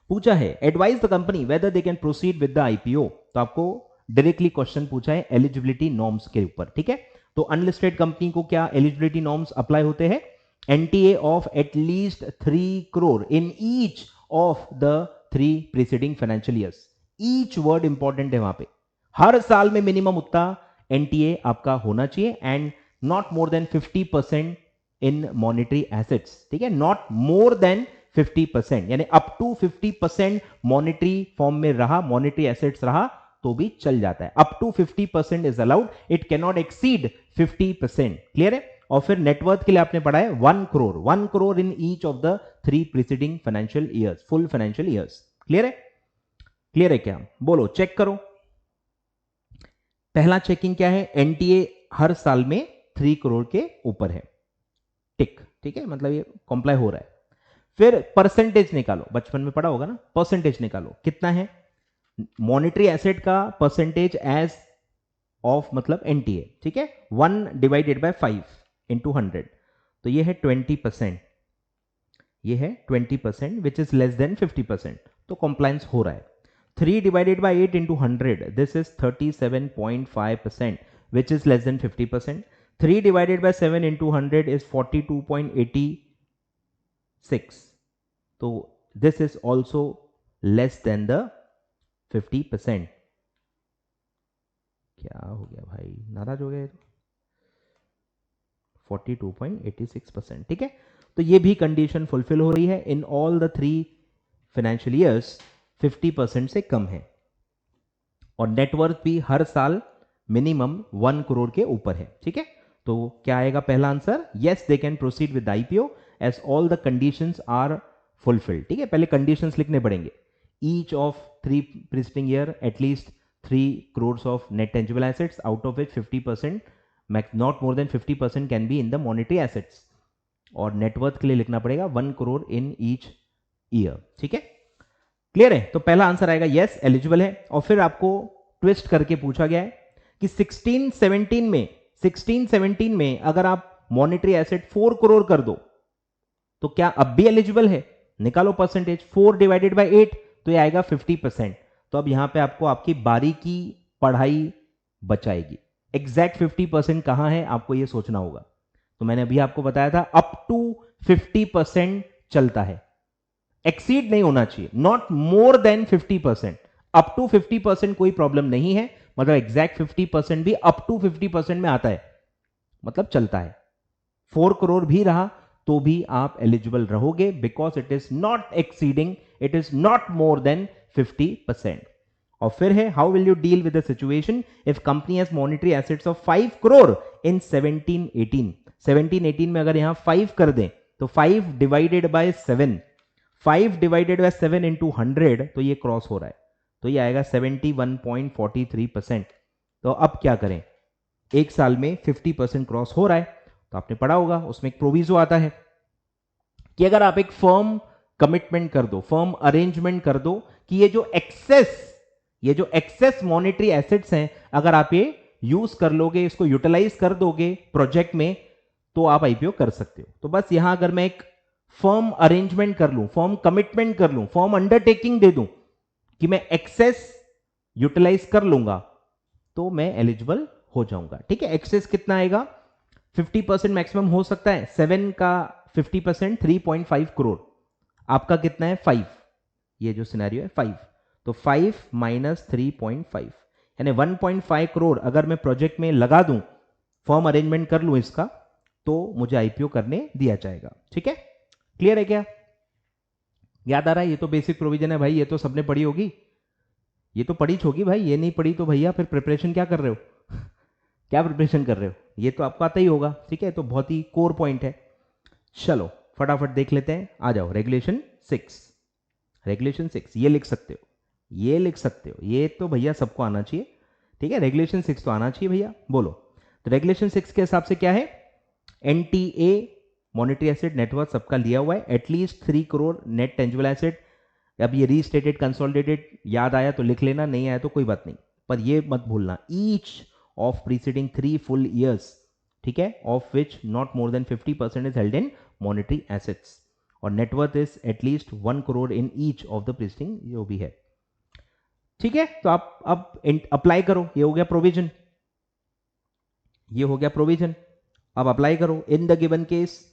[SPEAKER 1] पूछा है advise the company whether they can proceed with the IPO. तो आपको डायरेक्टली क्वेश्चन पूछा है एलिजिबिलिटी नॉर्म्स के ऊपर. ठीक है, तो अनलिस्टेड कंपनी को क्या एलिजिबिलिटी नॉर्म्स अप्लाई होते हैं. NTA of at least 3 crore in each of the 3 preceding financial years. Each word important है वहां पे. हर साल में मिनिमम उतना एनटीए आपका होना चाहिए, and not more than 50% in monetary assets. ठीक है, नॉट मोर देन 50%, यानी अप टू 50% मॉनेटरी फॉर्म में रहा, मॉनेटरी एसेट्स रहा तो भी चल जाता है. Up to 50% is allowed, it can not exceed 50%. Clear है. और फिर नेटवर्थ के लिए आपने पढ़ा है 1 crore, 1 crore in each of the 3 preceding financial years, full financial years. Clear है, क्लियर है क्या, बोलो, चेक करो. पहला चेकिंग क्या है, एनटीए हर साल में 3 करोड़ के ऊपर है. टिक. ठीक है, मतलब ये कंप्लाई हो रहा है. फिर परसेंटेज निकालो, बचपन में पढ़ा होगा ना, परसेंटेज निकालो. कितना है मॉनेटरी एसेट का परसेंटेज एज ऑफ, मतलब एनटीए. ठीक है, 1 डिवाइडेड बाय 5 इंटू 100, तो ये है 20%, ये है 20%, विच इज लेस देन 50%, तो कंप्लायंस हो रहा है. 3 divided by 8 into 100, this is 37.5%, which is less than 50%. 3 divided by 7 into 100 is 42.86, तो this is also less than the 50%. क्या हो गया भाई, नाराज हो गए. 42.86%. ठीक है, तो ये भी कंडीशन फुलफिल हो रही है. In all the 3 financial years 50% से कम है, और नेटवर्थ भी हर साल मिनिमम 1 करोड़ के ऊपर है. ठीक है, तो क्या आएगा पहला answer, yes they can proceed with IPO as all the conditions are fulfilled. ठीक है, पहले कंडीशंस लिखने पड़ेंगे. each of 3 preceding year at least 3 crores of net tangible assets, out of which 50%, not more than 50% can be in the monetary assets. और net worth के लिए लिखना पड़ेगा 1 करोड़ इन ईच ईयर. ठीक है, क्लियर है. तो पहला आंसर आएगा यस, एलिजिबल है. और फिर आपको ट्विस्ट करके पूछा गया है कि 16-17 में 16-17 में अगर आप मॉनेटरी एसेट 4 करोड़ कर दो तो क्या अब भी एलिजिबल है? निकालो परसेंटेज, 4 डिवाइडेड बाय 8 तो ये आएगा 50%। तो अब यहां पे आपको आपकी बारी की पढ़ाई बचाएगी। एग्जैक्ट 50% कहां है आपको ये सोचना होगा। तो मैंने अभी आपको बताया था अप टू 50% चलता है, एक्सीड नहीं होना चाहिए, not more than 50%। Up to 50% कोई प्रॉब्लम नहीं है, मतलब एग्जैक्ट 50% भी अप टू 50% में आता है, मतलब चलता है। 4 करोड़ भी रहा तो भी आप एलिजिबल रहोगे, because it is not exceeding, it is not more than 50%। और फिर है how will you deal with the situation if company has monetary assets of 5 crore in 17-18 में अगर यहां 5 कर दें तो 5 divided by 7, 5 divided by 7 into 100 तो ये क्रॉस हो रहा है, तो ये आएगा 71.43%। तो अब क्या करें, एक साल में 50% क्रॉस हो रहा है, तो आपने पढ़ा होगा उसमें एक प्रोविजो आता है कि अगर आप एक फर्म कमिटमेंट कर दो, फर्म अरेंजमेंट कर दो कि ये जो एक्सेस मॉनेटरी एसेट्स हैं अगर आप ये यूज कर लोगे, इसको यूटिलाइज कर दोगे प्रोजेक्ट में, तो आप आईपीओ कर सकते हो। तो बस यहां अगर मैं एक फर्म अरेंजमेंट कर लूं, फर्म कमिटमेंट कर लूं, फर्म अंडरटेकिंग दे दूं कि मैं एक्सेस यूटिलाइज कर लूंगा तो मैं एलिजिबल हो जाऊंगा। ठीक है, एक्सेस कितना आएगा, 50% मैक्सिमम हो सकता है, 7 का 50% 3.5 करोड़, आपका कितना है 5, ये जो सिनेरियो है 5, तो 5 माइनस 3.5 यानी 1.5 करोड़ अगर मैं प्रोजेक्ट में लगा दूं, फॉर्म अरेंजमेंट कर लूं इसका, तो मुझे आईपीओ करने दिया जाएगा। ठीक है, क्लियर है क्या? याद आ रहा है? ये तो बेसिक प्रोविजन है भाई, ये तो सबने पढ़ी होगी, ये तो पढ़ी होगी भाई, ये नहीं पढ़ी तो भैया फिर प्रिपरेशन क्या कर रहे हो? क्या प्रिपरेशन कर रहे हो? ये तो आपको आता ही होगा। ठीक है, तो बहुत ही कोर पॉइंट है। चलो फटाफट देख लेते हैं, आ जाओ। रेगुलेशन 6, रेगुलेशन 6 ये लिख सकते हो, ये लिख सकते हो, ये तो भैया सबको आना चाहिए। ठीक है, रेगुलेशन 6 तो आना चाहिए भैया, बोलो। तो रेगुलेशन 6 के हिसाब से क्या है, एनटीए मॉनेटरी एसेट नेटवर्क सबका लिया हुआ है, at least 3 crore net tangible asset. अब ये रीस्टेटेड कंसोलिडेटेड याद आया तो लिख लेना, नहीं आया तो कोई बात नहीं, पर ये मत भूलना, each of preceding 3 full years, ठीक है, of which not more than 50% is held in monetary assets, और net worth is at least 1 crore in each of the preceding जो भी है। ठीक है, तो आप अब अप्लाई करो, ये हो गया प्रोविजन, ये हो गया प्रोविजन, अब अप्लाई करो। In the given case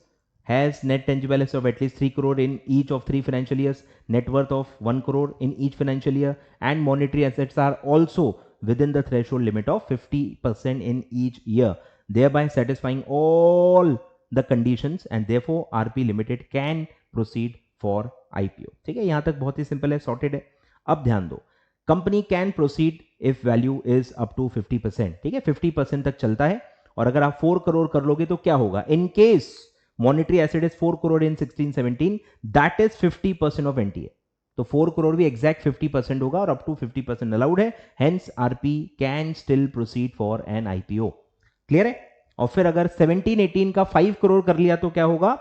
[SPEAKER 1] has net tangible assets of at least 3 crore in each of 3 financial years, net worth of 1 crore in each financial year, and monetary assets are also within the threshold limit of 50% in each year, thereby satisfying all the conditions, and therefore RP Limited can proceed for IPO। ठीक है, यहां तक बहुत ही simple है, sorted है। अब ध्यान दो, company can proceed if value is up to 50%। ठीक है, 50% तक चलता है, और अगर आप 4 करोड़ कर लोगे तो क्या होगा, in case monetary asset is 4 crore in 16-17, that is 50% of NTA. तो 4 करोड़ भी एग्जैक्ट 50% होगा, और अप टू 50% अलाउड है, hence RP can still proceed for an IPO. Clear है? और फिर अगर 17-18 का 5 करोड़ कर लिया तो क्या होगा,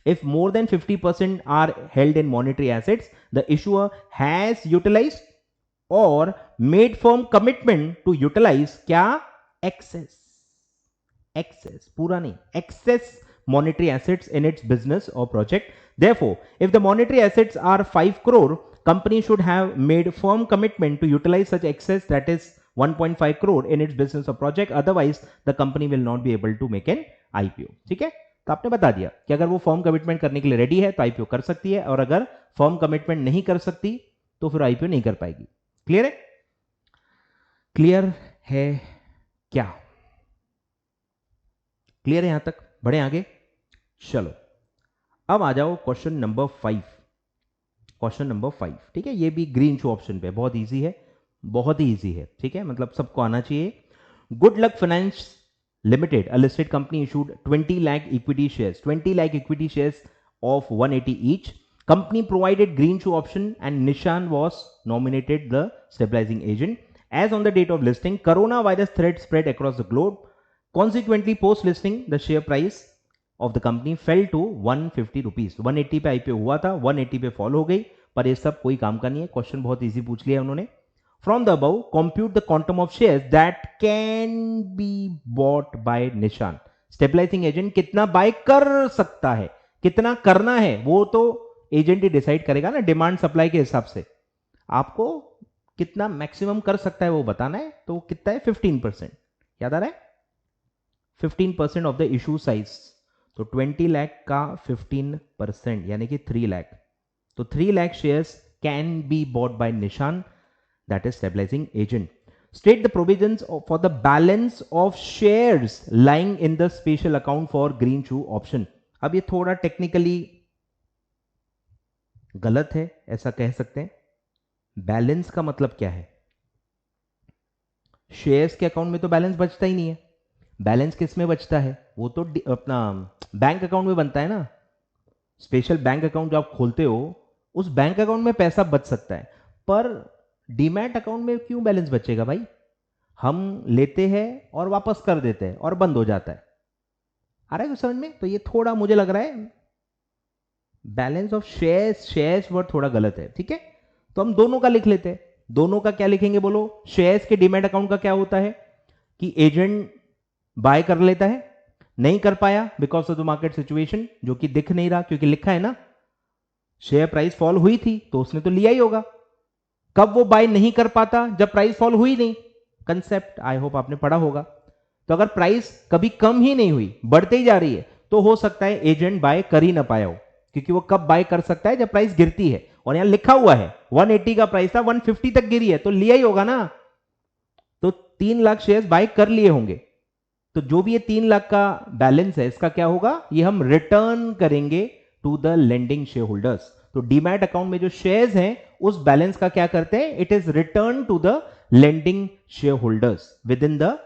[SPEAKER 1] if more than 50% are held in monetary assets, the issuer has utilized और made firm commitment to utilize क्या, एक्सेस, एक्सेस पूरा नहीं, excess monetary assets in its business or project. Therefore, if the monetary assets are 5 crore, company should have made firm commitment to utilize such excess, that is 1.5 crore in its business or project. Otherwise, the company will not be able to make an IPO. ठीक है, तो आपने बता दिया कि अगर वो firm commitment करने के लिए रेडी है तो IPO कर सकती है, और अगर फर्म कमिटमेंट नहीं कर सकती तो फिर IPO नहीं कर पाएगी। क्लियर है? क्लियर है क्या? क्लियर है यहां तक? बढ़े आगे, चलो अब आ जाओ क्वेश्चन नंबर 5। क्वेश्चन नंबर 5, ठीक है, ये भी ग्रीन शो ऑप्शन पे, बहुत इजी है, बहुत ही इजी है। ठीक है, मतलब सबको आना चाहिए। Good luck finance limited, a listed company, issued 20 lakh equity shares, 20 lakh equity shares of 180 each. Company provided green shoe option and Nishan was nominated the stabilising agent. As on the date of listing, coronavirus threat spread across the globe. Consequently, post listing, the share price of the company fell to 150 rupees. 180 पे IPO हुआ था, 180 पे fall हो गई, पर ये सब कोई काम का नहीं है। क्वेश्चन बहुत इजी पूछ लिया उन्होंने। From the above compute the quantum of shares that can be bought by निशान। स्टेबलाइजिंग एजेंट कितना बाय कर सकता है, कितना करना है वो तो एजेंट ही डिसाइड करेगा ना, डिमांड सप्लाई के हिसाब से। आपको कितना मैक्सिमम कर सकता है वो बताना है, तो कितना है 15%, याद आ रहा है 15% ऑफ द इशू साइज। तो 20 लाख का 15% यानी कि 3 लाख। तो 3 lakh shares can be bought by Nishan, that is stabilising agent. State the provisions for the balance of shares lying in the special account for green shoe option. अब ये थोड़ा टेक्निकली गलत है, ऐसा कह सकते हैं। बैलेंस का मतलब क्या है? शेयर्स के अकाउंट में तो बैलेंस बचता ही नहीं है। बैलेंस किस में बचता है? वो तो अपना बैंक अकाउंट में बनता है ना। स्पेशल बैंक अकाउंट जो आप खोलते हो, उस बैंक अकाउंट में पैसा बच सकता है, पर डीमैट अकाउंट में क्यों बैलेंस बचेगा भाई? हम लेते हैं और वापस कर देते हैं और बंद हो जाता है। आ रहा है समझ में? तो ये थोड़ा मुझे लग रहा है balance of shares, shares word थोड़ा गलत है, ठीक है। तो हम दोनों का लिख लेते हैं। दोनों का क्या लिखेंगे बोलो? शेयर्स के डीमैट अकाउंट का क्या होता है कि एजेंट बाय कर लेता है, नहीं कर पाया because of the market situation, जो कि दिख नहीं रहा क्योंकि लिखा है ना शेयर प्राइस फॉल हुई थी तो उसने तो लिया ही होगा। कब वो बाय नहीं कर पाता? जब प्राइस फॉल हुई नहीं। कंसेप्ट आई होप आपने पढ़ा होगा। तो अगर प्राइस कभी कम ही नहीं हुई, बढ़ते ही जा रही है, तो हो सकता है एजेंट बाय कर ही ना पाया हो, क्योंकि वो कब बाय कर सकता है? जब प्राइस गिरती है। और यहां लिखा हुआ है 180 का प्राइस था, 150 तक गिरी है, तो लिया ही होगा ना। तो 3 लाख शेयर्स बाय कर लिए होंगे। तो जो भी ये 3 लाख का बैलेंस है, इसका क्या होगा? ये हम रिटर्न करेंगे to the lending share holders. तो डीमैट अकाउंट में जो शेयर्स हैं, उस बैलेंस का क्या करते हैं? It is return to the lending share holders within the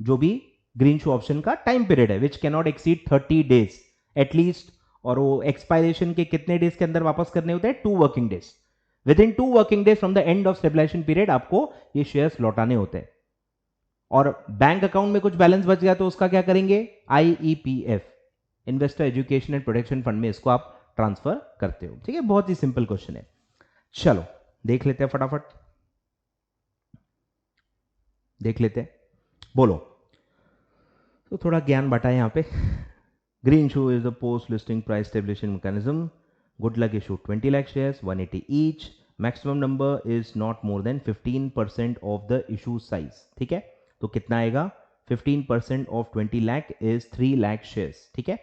[SPEAKER 1] जो भी ग्रीन शू ऑप्शन का टाइम पीरियड है, which can not exceed 30 days at least. और वो एक्सपायरेशन के कितने डेज के अंदर वापस करने होते हैं? 2 working days. Within 2 working days from the end of stabilisation period आपको ये शेयर्स लौटाने होते हैं। और बैंक अकाउंट में कुछ बैलेंस बच गया तो उसका क्या करेंगे? IEPF, investor education and protection fund में इसको आप ट्रांसफर करते हो, ठीक है। बहुत ही सिंपल क्वेश्चन है। चलो देख लेते हैं, फटाफट देख लेते हैं, बोलो। तो थोड़ा ज्ञान बटा है यहाँ पे। Green shoe is the post listing price stabilising mechanism. Good luck issue 20 lakh shares, 180 each. Maximum number is not more than 15% of the issue size, ठीक है। तो कितना आएगा? 15% of 20 lakh is 3 lakh shares, ठीक है।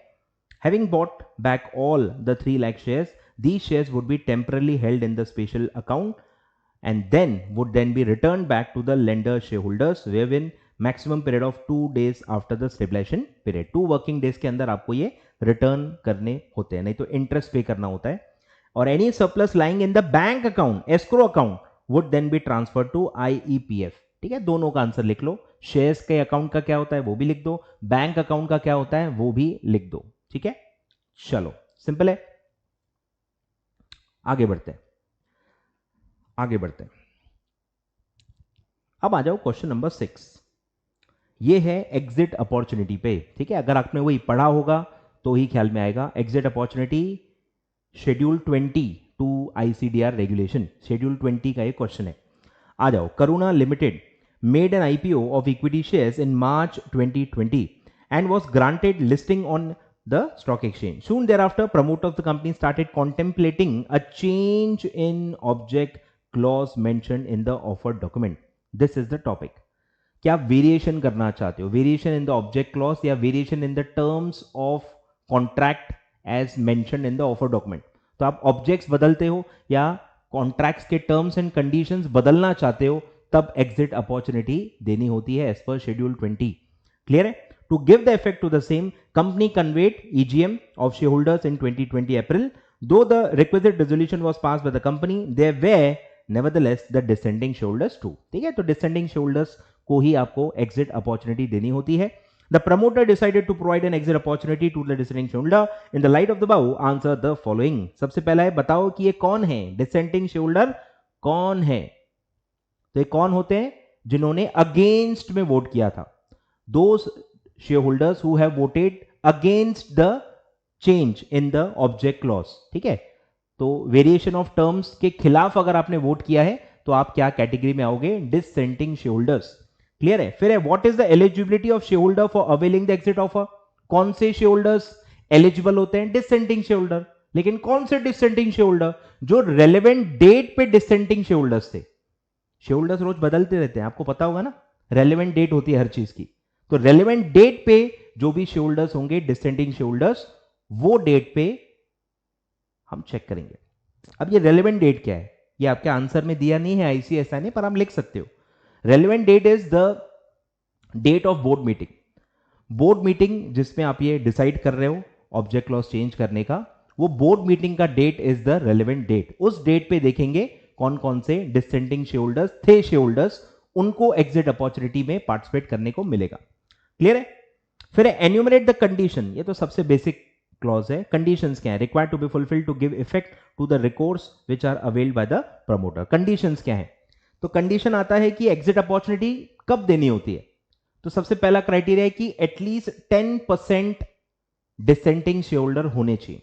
[SPEAKER 1] Having bought back all the 3 lakh shares, these shares would be temporarily held in the special account and would then be returned back to the lender shareholders within maximum period of 2 days after the stabilization period. 2 working days के अंदर आपको ये return करने होते हैं, नहीं तो interest पे करना होता है। और any surplus lying in the bank account, escrow account, would then be transferred to IEPF, ठीक है। दोनों का आंसर लिख लो। शेयर्स के अकाउंट का क्या होता है वो भी लिख दो, बैंक अकाउंट का क्या होता है वो भी लिख दो, ठीक है। चलो सिंपल है, आगे बढ़ते हैं, आगे बढ़ते हैं। अब आ जाओ क्वेश्चन नंबर 6। ये है एग्जिट अपॉर्चुनिटी पे, ठीक है। अगर आपने वही पढ़ा होगा तो ही ख्याल में आएगा। Exit opportunity schedule 20 to ICDR regulation, schedule 20 का एक क्वेश्चन है। आ जाओ। Karuna limited made an IPO of equity shares in March 2020 and was granted listing on the stock exchange. Soon thereafter, promoters of the company started contemplating a change in object clause mentioned in the offer document. This is the topic. क्या आप variation करना चाहते हो? Variation in the object clause या variation in the terms of contract as mentioned in the offer document. तो आप objects बदलते हो या कॉन्ट्रैक्ट्स के टर्म्स एंड कंडीशंस बदलना चाहते हो, तब एग्जिट अपॉर्चुनिटी देनी होती है एज पर शेड्यूल 20। क्लियर है? To give the effect to the same, company conveyed EGM of shareholders in 2020 April. Though the requisite resolution was passed by the company, there were nevertheless the dissenting shareholders too. ठीक है, तो dissenting shareholders को ही आपको exit opportunity देनी होती है। The promoter decided to provide an exit opportunity to the dissenting shareholder. In the light of the above, answer the following. सबसे पहला है, बताओ कि ये कौन है? dissenting shareholder कौन है? तो ये कौन होते हैं? जिन्होंने अगेंस्ट में वोट किया था। Those shareholders who have voted against the change in the object clause, ठीक है। तो वेरिएशन ऑफ टर्म्स के खिलाफ अगर आपने वोट किया है तो आप क्या कैटेगरी में आओगे? Dissenting share holders. क्लियर है? फिर है what is the eligibility of share holder for availing the exit offer. कौन से शेयर होल्डर्स एलिजिबल होते हैं? Dissenting share holder. लेकिन कौन से डिसेंटिंग शेयर होल्डर? जो रेलेवेंट डेट पे डिसेंटिंग शेयर होल्डर्स थे। शेयर होल्डर्स रोज बदलते रहते हैं, आपको पता होगा ना, रेलेवेंट डेट होती है हर चीज की। तो रेलेवेंट डेट पे जो भी शेयर होल्डर्स होंगे डिसेंटिंग शेयर होल्डर्स, वो डेट पे हम चेक करेंगे। अब ये रेलेवेंट डेट क्या है? ये आपके आंसर में दिया नहीं है आईसीएसआई ने, पर हम लिख सकते हो। Relevant date is the date of board meeting. Board meeting जिसमें आप ये डिसाइड कर रहे हो ऑब्जेक्ट क्लॉज चेंज करने का, वो बोर्ड मीटिंग का date is the relevant date. उस डेट पे देखेंगे कौन कौन से डिसेंटिंग शेयर होल्डर्स थे, शेयर होल्डर्स, उनको एग्जिट अपॉर्चुनिटी में पार्टिसिपेट करने को मिलेगा। क्लियर है? फिर एन्यूमरेट द कंडीशन, ये तो सबसे बेसिक क्लॉज है। कंडीशंस क्या है? Required to be fulfilled to give effect to the recourse which are availed by the promoter. Conditions क्या है? तो कंडीशन आता है कि एग्जिट अपॉर्चुनिटी कब देनी होती है। तो सबसे पहला क्राइटेरिया है कि एटलीस्ट 10% डिसेंटिंग शेयर होल्डर होने चाहिए।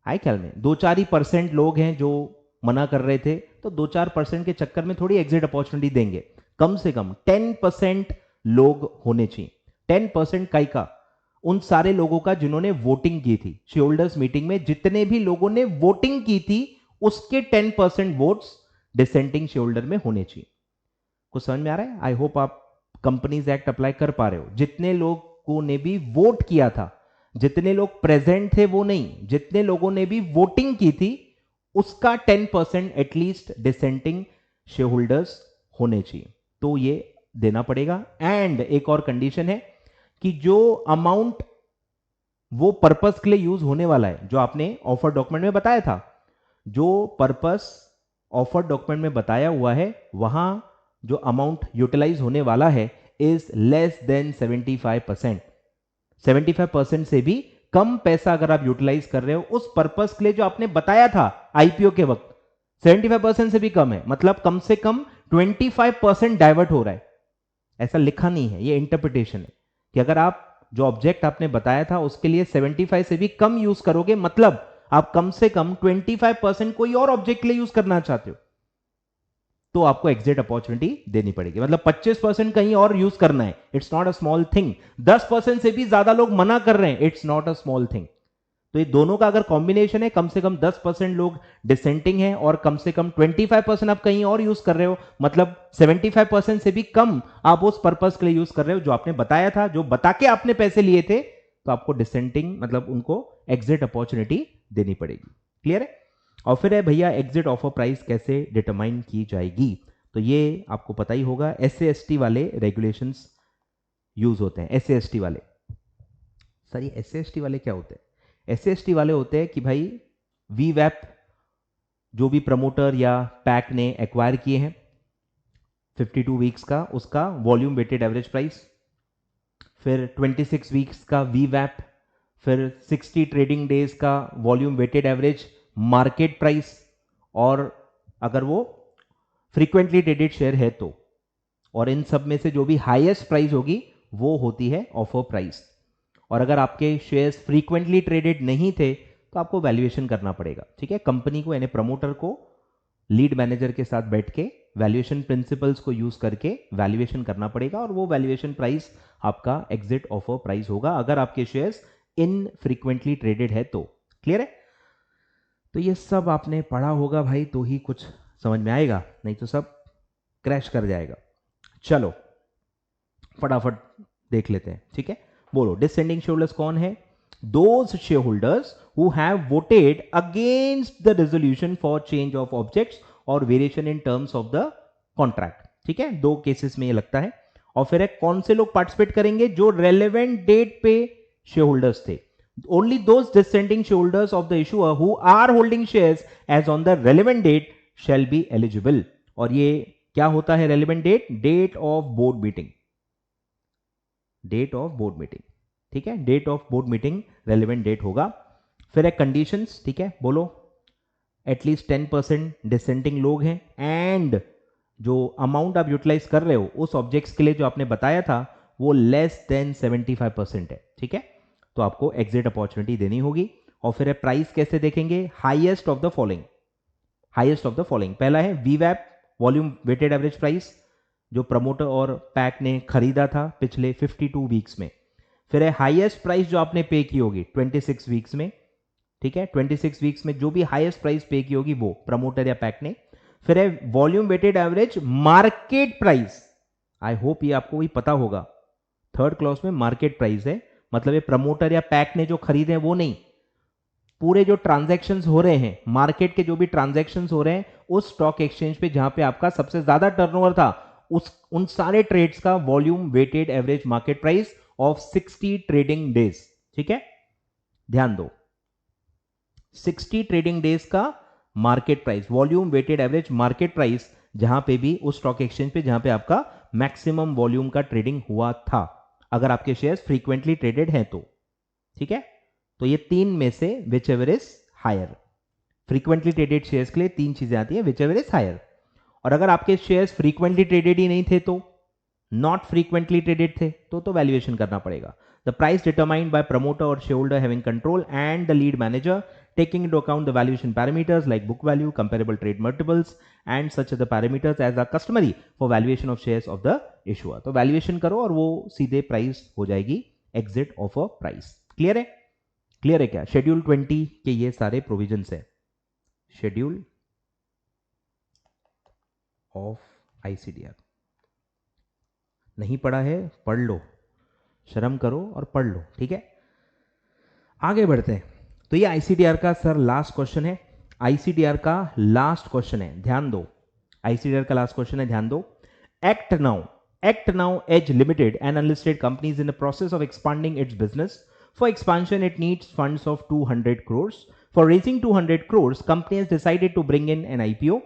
[SPEAKER 1] आई ख्याल में 2-4% लोग हैं जो मना कर रहे थे, तो 2-4% के चक्कर में थोड़ी एग्जिट अपॉर्चुनिटी देंगे। कम से कम 10% लोग होने चाहिए। 10% काई का? उन सारे लोगों का जिन्होंने वोटिंग की थी। शेयर होल्डर्स मीटिंग में जितने भी लोगों ने वोटिंग की थी, उसके 10% वोट्स डिसेंटिंग शेयर होल्डर में होने चाहिए। कुछ समझ में आ रहा है? आई होप आप कंपनीज एक्ट अप्लाई कर पा रहे हो। जितने लोगों ने भी वोट किया था, जितने लोग प्रेजेंट थे वो नहीं, जितने लोगों ने भी वोटिंग की थी, उसका 10% एटलीस्ट डिसेंटिंग शेयर होल्डर्स होने चाहिए। तो ये देना पड़ेगा। एंड एक और कंडीशन है कि जो अमाउंट वो पर्पस के लिए यूज होने वाला है, जो आपने ऑफर डॉक्यूमेंट में बताया था, जो पर्पस ऑफर डॉक्यूमेंट में बताया हुआ है, वहां जो अमाउंट यूटिलाइज होने वाला है इज लेस देन 75%। 75% से भी कम पैसा अगर आप यूटिलाइज कर रहे हो उस पर्पस के लिए जो आपने बताया था आईपीओ के वक्त, 75% से भी कम है, मतलब कम से कम 25% डाइवर्ट हो रहा है। ऐसा लिखा नहीं है, ये इंटरप्रिटेशन है कि अगर आप जो ऑब्जेक्ट आपने बताया था उसके लिए 75 से भी कम यूज करोगे, मतलब आप कम से कम 25% कोई और ऑब्जेक्ट के लिए यूज करना चाहते हो, तो आपको एग्जिट अपॉर्चुनिटी देनी पड़ेगी। मतलब 25% कहीं और यूज करना है, it's not a small thing. 10% से भी ज्यादा लोग मना कर रहे हैं, it's not a small thing. तो ये दोनों का अगर कॉम्बिनेशन है, कम से कम 10% लोग डिसेंटिंग है और कम से कम 25% आप कहीं और यूज कर रहे हो, मतलब 75% से भी कम आप उस पर्पस के लिए यूज कर रहे हो जो आपने बताया था, जो बता के आपने पैसे लिए थे, तो आपको डिसेंटिंग मतलब उनको एग्जिट अपॉर्चुनिटी देनी पड़ेगी। क्लियर है? और फिर है भैया एग्जिट ऑफर प्राइस कैसे डिटरमाइन की जाएगी। तो ये आपको पता ही होगा, SC/ST वाले रेगुलेशंस यूज होते हैं। SC/ST वाले, सर ये SC/ST वाले क्या होते हैं? SC/ST वाले होते हैं कि भाई VWAP जो भी प्रमोटर या पैक ने एक्वायर किए हैं 52 वीक्स का, उसका वॉल्यूम वेटेड एवरेज प्राइस, फिर 26 वीक्स का VWAP, फिर 60 ट्रेडिंग डेज का volume weighted average market price, और अगर वो फ्रीक्वेंटली ट्रेडेड शेयर है तो, और इन सब में से जो भी हाईएस्ट प्राइस होगी वो होती है ऑफर प्राइस। और अगर आपके शेयर्स फ्रीक्वेंटली ट्रेडेड नहीं थे तो आपको वैल्यूएशन करना पड़ेगा। ठीक है? कंपनी को यानी प्रमोटर को लीड मैनेजर के साथ बैठ के वैल्यूएशन प्रिंसिपल्स को यूज करके वैल्यूएशन करना पड़ेगा, और वो वैल्यूएशन प्राइस आपका एग्जिट ऑफर प्राइस होगा अगर आपके शेयर्स इन फ्रीक्वेंटली ट्रेडेड है तो। क्लियर है? तो ये सब आपने पढ़ा होगा भाई, तो ही कुछ समझ में आएगा, नहीं तो सब क्रैश कर जाएगा। चलो फटाफट देख लेते हैं। ठीक है? बोलो डिसेंडिंग शेयरहोल्डर्स कौन है? Those shareholders who have voted against the resolution for change of objects और variation in terms of the contract. ठीक है? दो केसेस में ये लगता है। और फिर कौन से लोग पार्टिसिपेट करेंगे? जो रेलेवेंट डेट पे शेयर होल्डर्स थे। Only those dissenting shareholders of the issuer who are holding shares as on the relevant date shall be eligible. और ये क्या होता है relevant date? Date of board meeting. Date of board meeting. ठीक है? Date of board meeting relevant date होगा। फिर है conditions। ठीक है? बोलो एटलीस्ट 10% डिसेंटिंग लोग हैं, एंड जो अमाउंट आप यूटिलाइज कर रहे हो उस ऑब्जेक्ट्स के लिए जो आपने बताया था वो लेस देन 75% है। ठीक है? तो आपको एग्जिट अपॉर्चुनिटी देनी होगी। और फिर प्राइस कैसे देखेंगे? Highest of the following. Highest of the following, पहला है VWAP volume weighted average price जो प्रमोटर और पैक ने खरीदा था पिछले 52 वीक्स में। फिर है हाईएस्ट प्राइस जो आपने पे की होगी 26 वीक्स में, ठीक है, 26 वीक्स में जो भी हाईएस्ट प्राइस पे की होगी वो प्रमोटर या पैक ने। फिर है volume weighted average market price, I hope ये आपको भी पता होगा, थर्ड क्लॉज में मार्केट प्राइस है, मतलब ये प्रमोटर या पैक ने जो खरीदे हैं वो नहीं, पूरे जो ट्रांजैक्शंस हो रहे हैं, मार्केट के जो भी ट्रांजैक्शंस हो रहे हैं उस स्टॉक एक्सचेंज पे जहां पे आपका सबसे ज्यादा टर्नओवर था, उन सारे ट्रेड्स का volume weighted average market price of 60 trading days. ठीक है, ध्यान दो, 60 ट्रेडिंग डेज का market price, volume weighted average market price, जहां पे भी उस स्टॉक एक्सचेंज पे जहां पे आपका मैक्सिमम वॉल्यूम का ट्रेडिंग हुआ था, अगर आपके शेयर्स फ्रीक्वेंटली ट्रेडेड हैं तो। ठीक है, तो ये तीन में से whichever is higher, frequently traded shares के लिए तीन चीजें आती है, विच एवर इज हायर। और अगर आपके शेयर्स फ्रीक्वेंटली ट्रेडेड ही नहीं थे तो, नॉट फ्रीक्वेंटली ट्रेडेड थे तो वैल्यूएशन करना पड़ेगा। The price determined by promoter और shareholder having control and the lead manager taking into account the valuation parameters like book value, comparable trade multiples and such other parameters as are customary for valuation of shares of the issuer। तो valuation करो और वो सीधे price हो जाएगी exit of a price। Clear है? Clear है क्या? शेड्यूल 20 के ये सारे प्रोविजंस है, शेड्यूल ऑफ आईसीडीआर। नहीं पढ़ा है पढ़ लो, शर्म करो और पढ़ लो। ठीक है, आगे बढ़ते हैं। तो ये आईसीडीआर का सर लास्ट क्वेश्चन है, आईसीडीआर का लास्ट क्वेश्चन है, ध्यान दो, आईसीडीआर का लास्ट क्वेश्चन है, ध्यान दो। Act now as limited and unlisted company is in the process of expanding its business. For expansion it needs funds of 200 crores। For raising 200 crores company has decided to bring in an IPO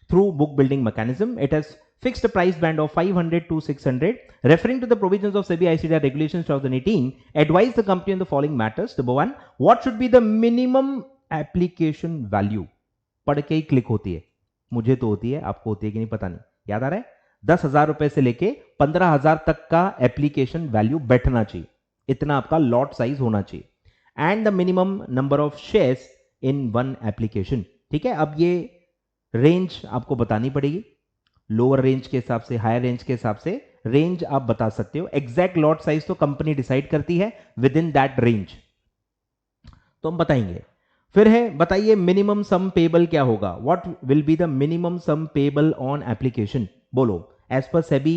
[SPEAKER 1] through book building mechanism. It has fixed a price band of 500 to 600. Referring to the provisions of SEBI ICDR Regulations 2018, advise the company on the following matters. Number one, what should be the minimum application value? पढ़ के ही click होती है, मुझे तो होती है, आपको होती है कि नहीं पता नहीं, याद आ रहा है? 10,000 रुपए से लेके 15,000 तक का एप्लीकेशन वैल्यू बैठना चाहिए, इतना आपका लॉट साइज होना चाहिए, and the minimum number of shares in one application. ठीक है, अब ये रेंज आपको बतानी पड़ेगी, लोअर रेंज के हिसाब से, हायर रेंज के हिसाब से रेंज आप बता सकते हो। एग्जैक्ट लॉट साइज तो कंपनी डिसाइड करती है, विद इन दैट रेंज तो हम बताएंगे। फिर है बताइए मिनिमम सम पेबल क्या होगा, what will be the minimum sum payable on application, बोलो। As per SEBI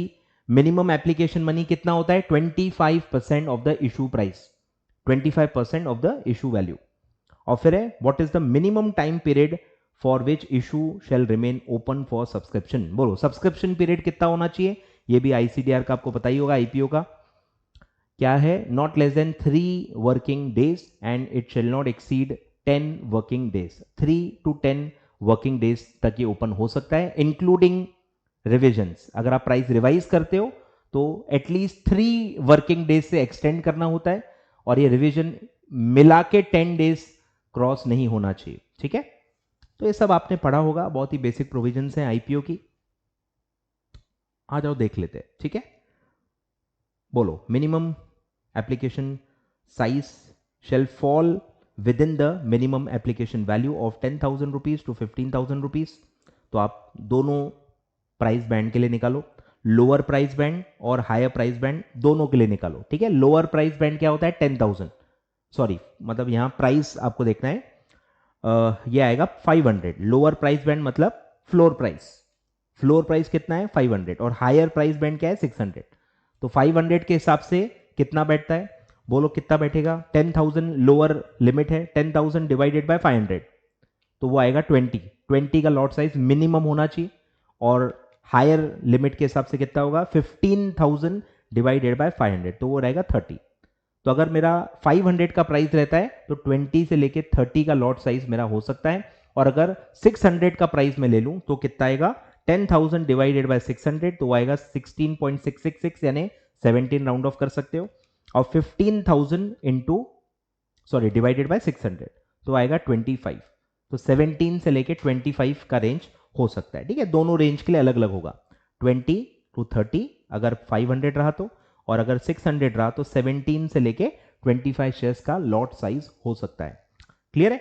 [SPEAKER 1] minimum application money कितना होता है? 25% of the issue price, 25% of the issue value. और फिर है what is the minimum time period for which issue shall remain open for subscription, बोलो subscription period कितना होना चाहिए, ये भी आईसीडीआर का आपको पता ही होगा, आईपीओ का क्या है, not less than 3 working days and it shall not exceed 10 working days, 3 to 10 working days तक ये ओपन हो सकता है, इंक्लूडिंग रिविजन्स। अगर आप प्राइस रिवाइज करते हो तो एटलीस्ट 3 वर्किंग डेज से एक्सटेंड करना होता है, और ये रिविजन मिला के 10 डेज क्रॉस नहीं होना चाहिए। ठीक है, तो ये सब आपने पढ़ा होगा, बहुत ही बेसिक प्रोविजंस हैं आईपीओ की। आ जाओ देख लेते हैं। ठीक है, बोलो minimum application size shall fall within the minimum application value of 10,000 rupees to 15,000 rupees. तो आप दोनों प्राइस बैंड के लिए निकालो, लोअर प्राइस बैंड और हायर प्राइस बैंड दोनों के लिए निकालो। ठीक है, लोअर प्राइस बैंड क्या होता है? 10,000, सॉरी मतलब यहां प्राइस आपको देखना है, ये आएगा 500। लोअर प्राइस बैंड मतलब फ्लोर प्राइस, फ्लोर प्राइस कितना है? 500, और हायर प्राइस बैंड क्या है? 600। तो 500 के हिसाब से कितना बैठता है, बोलो कितना बैठेगा? 10,000 लोअर लिमिट है, 10,000 डिवाइडेड बाय 500 तो वो आएगा 20 का लॉट साइज मिनिमम होना चाहिए, और हायर लिमिट के हिसाब से कितना होगा? 15,000 डिवाइडेड बाय 500 तो वो रहेगा 30। तो अगर मेरा 500 का प्राइस रहता है तो 20 से लेके 30 का लॉट साइज मेरा हो सकता है, और अगर 600 का प्राइस में ले लूं तो कितना आएगा? 10,000 डिवाइडेड बाय 600 तो आएगा 16.666, यानी 17 राउंड ऑफ कर सकते हो, और 15,000 इंटू सॉरी डिवाइडेड बाय 600 तो आएगा 25। तो 17 से लेके 25 का रेंज हो सकता है। ठीक है, दोनों रेंज के लिए अलग अलग होगा, 20 to 30 अगर 500 रहा तो, और अगर 600 रहा तो 17 से लेके 25 शेयर्स का लॉट साइज हो सकता है। क्लियर है?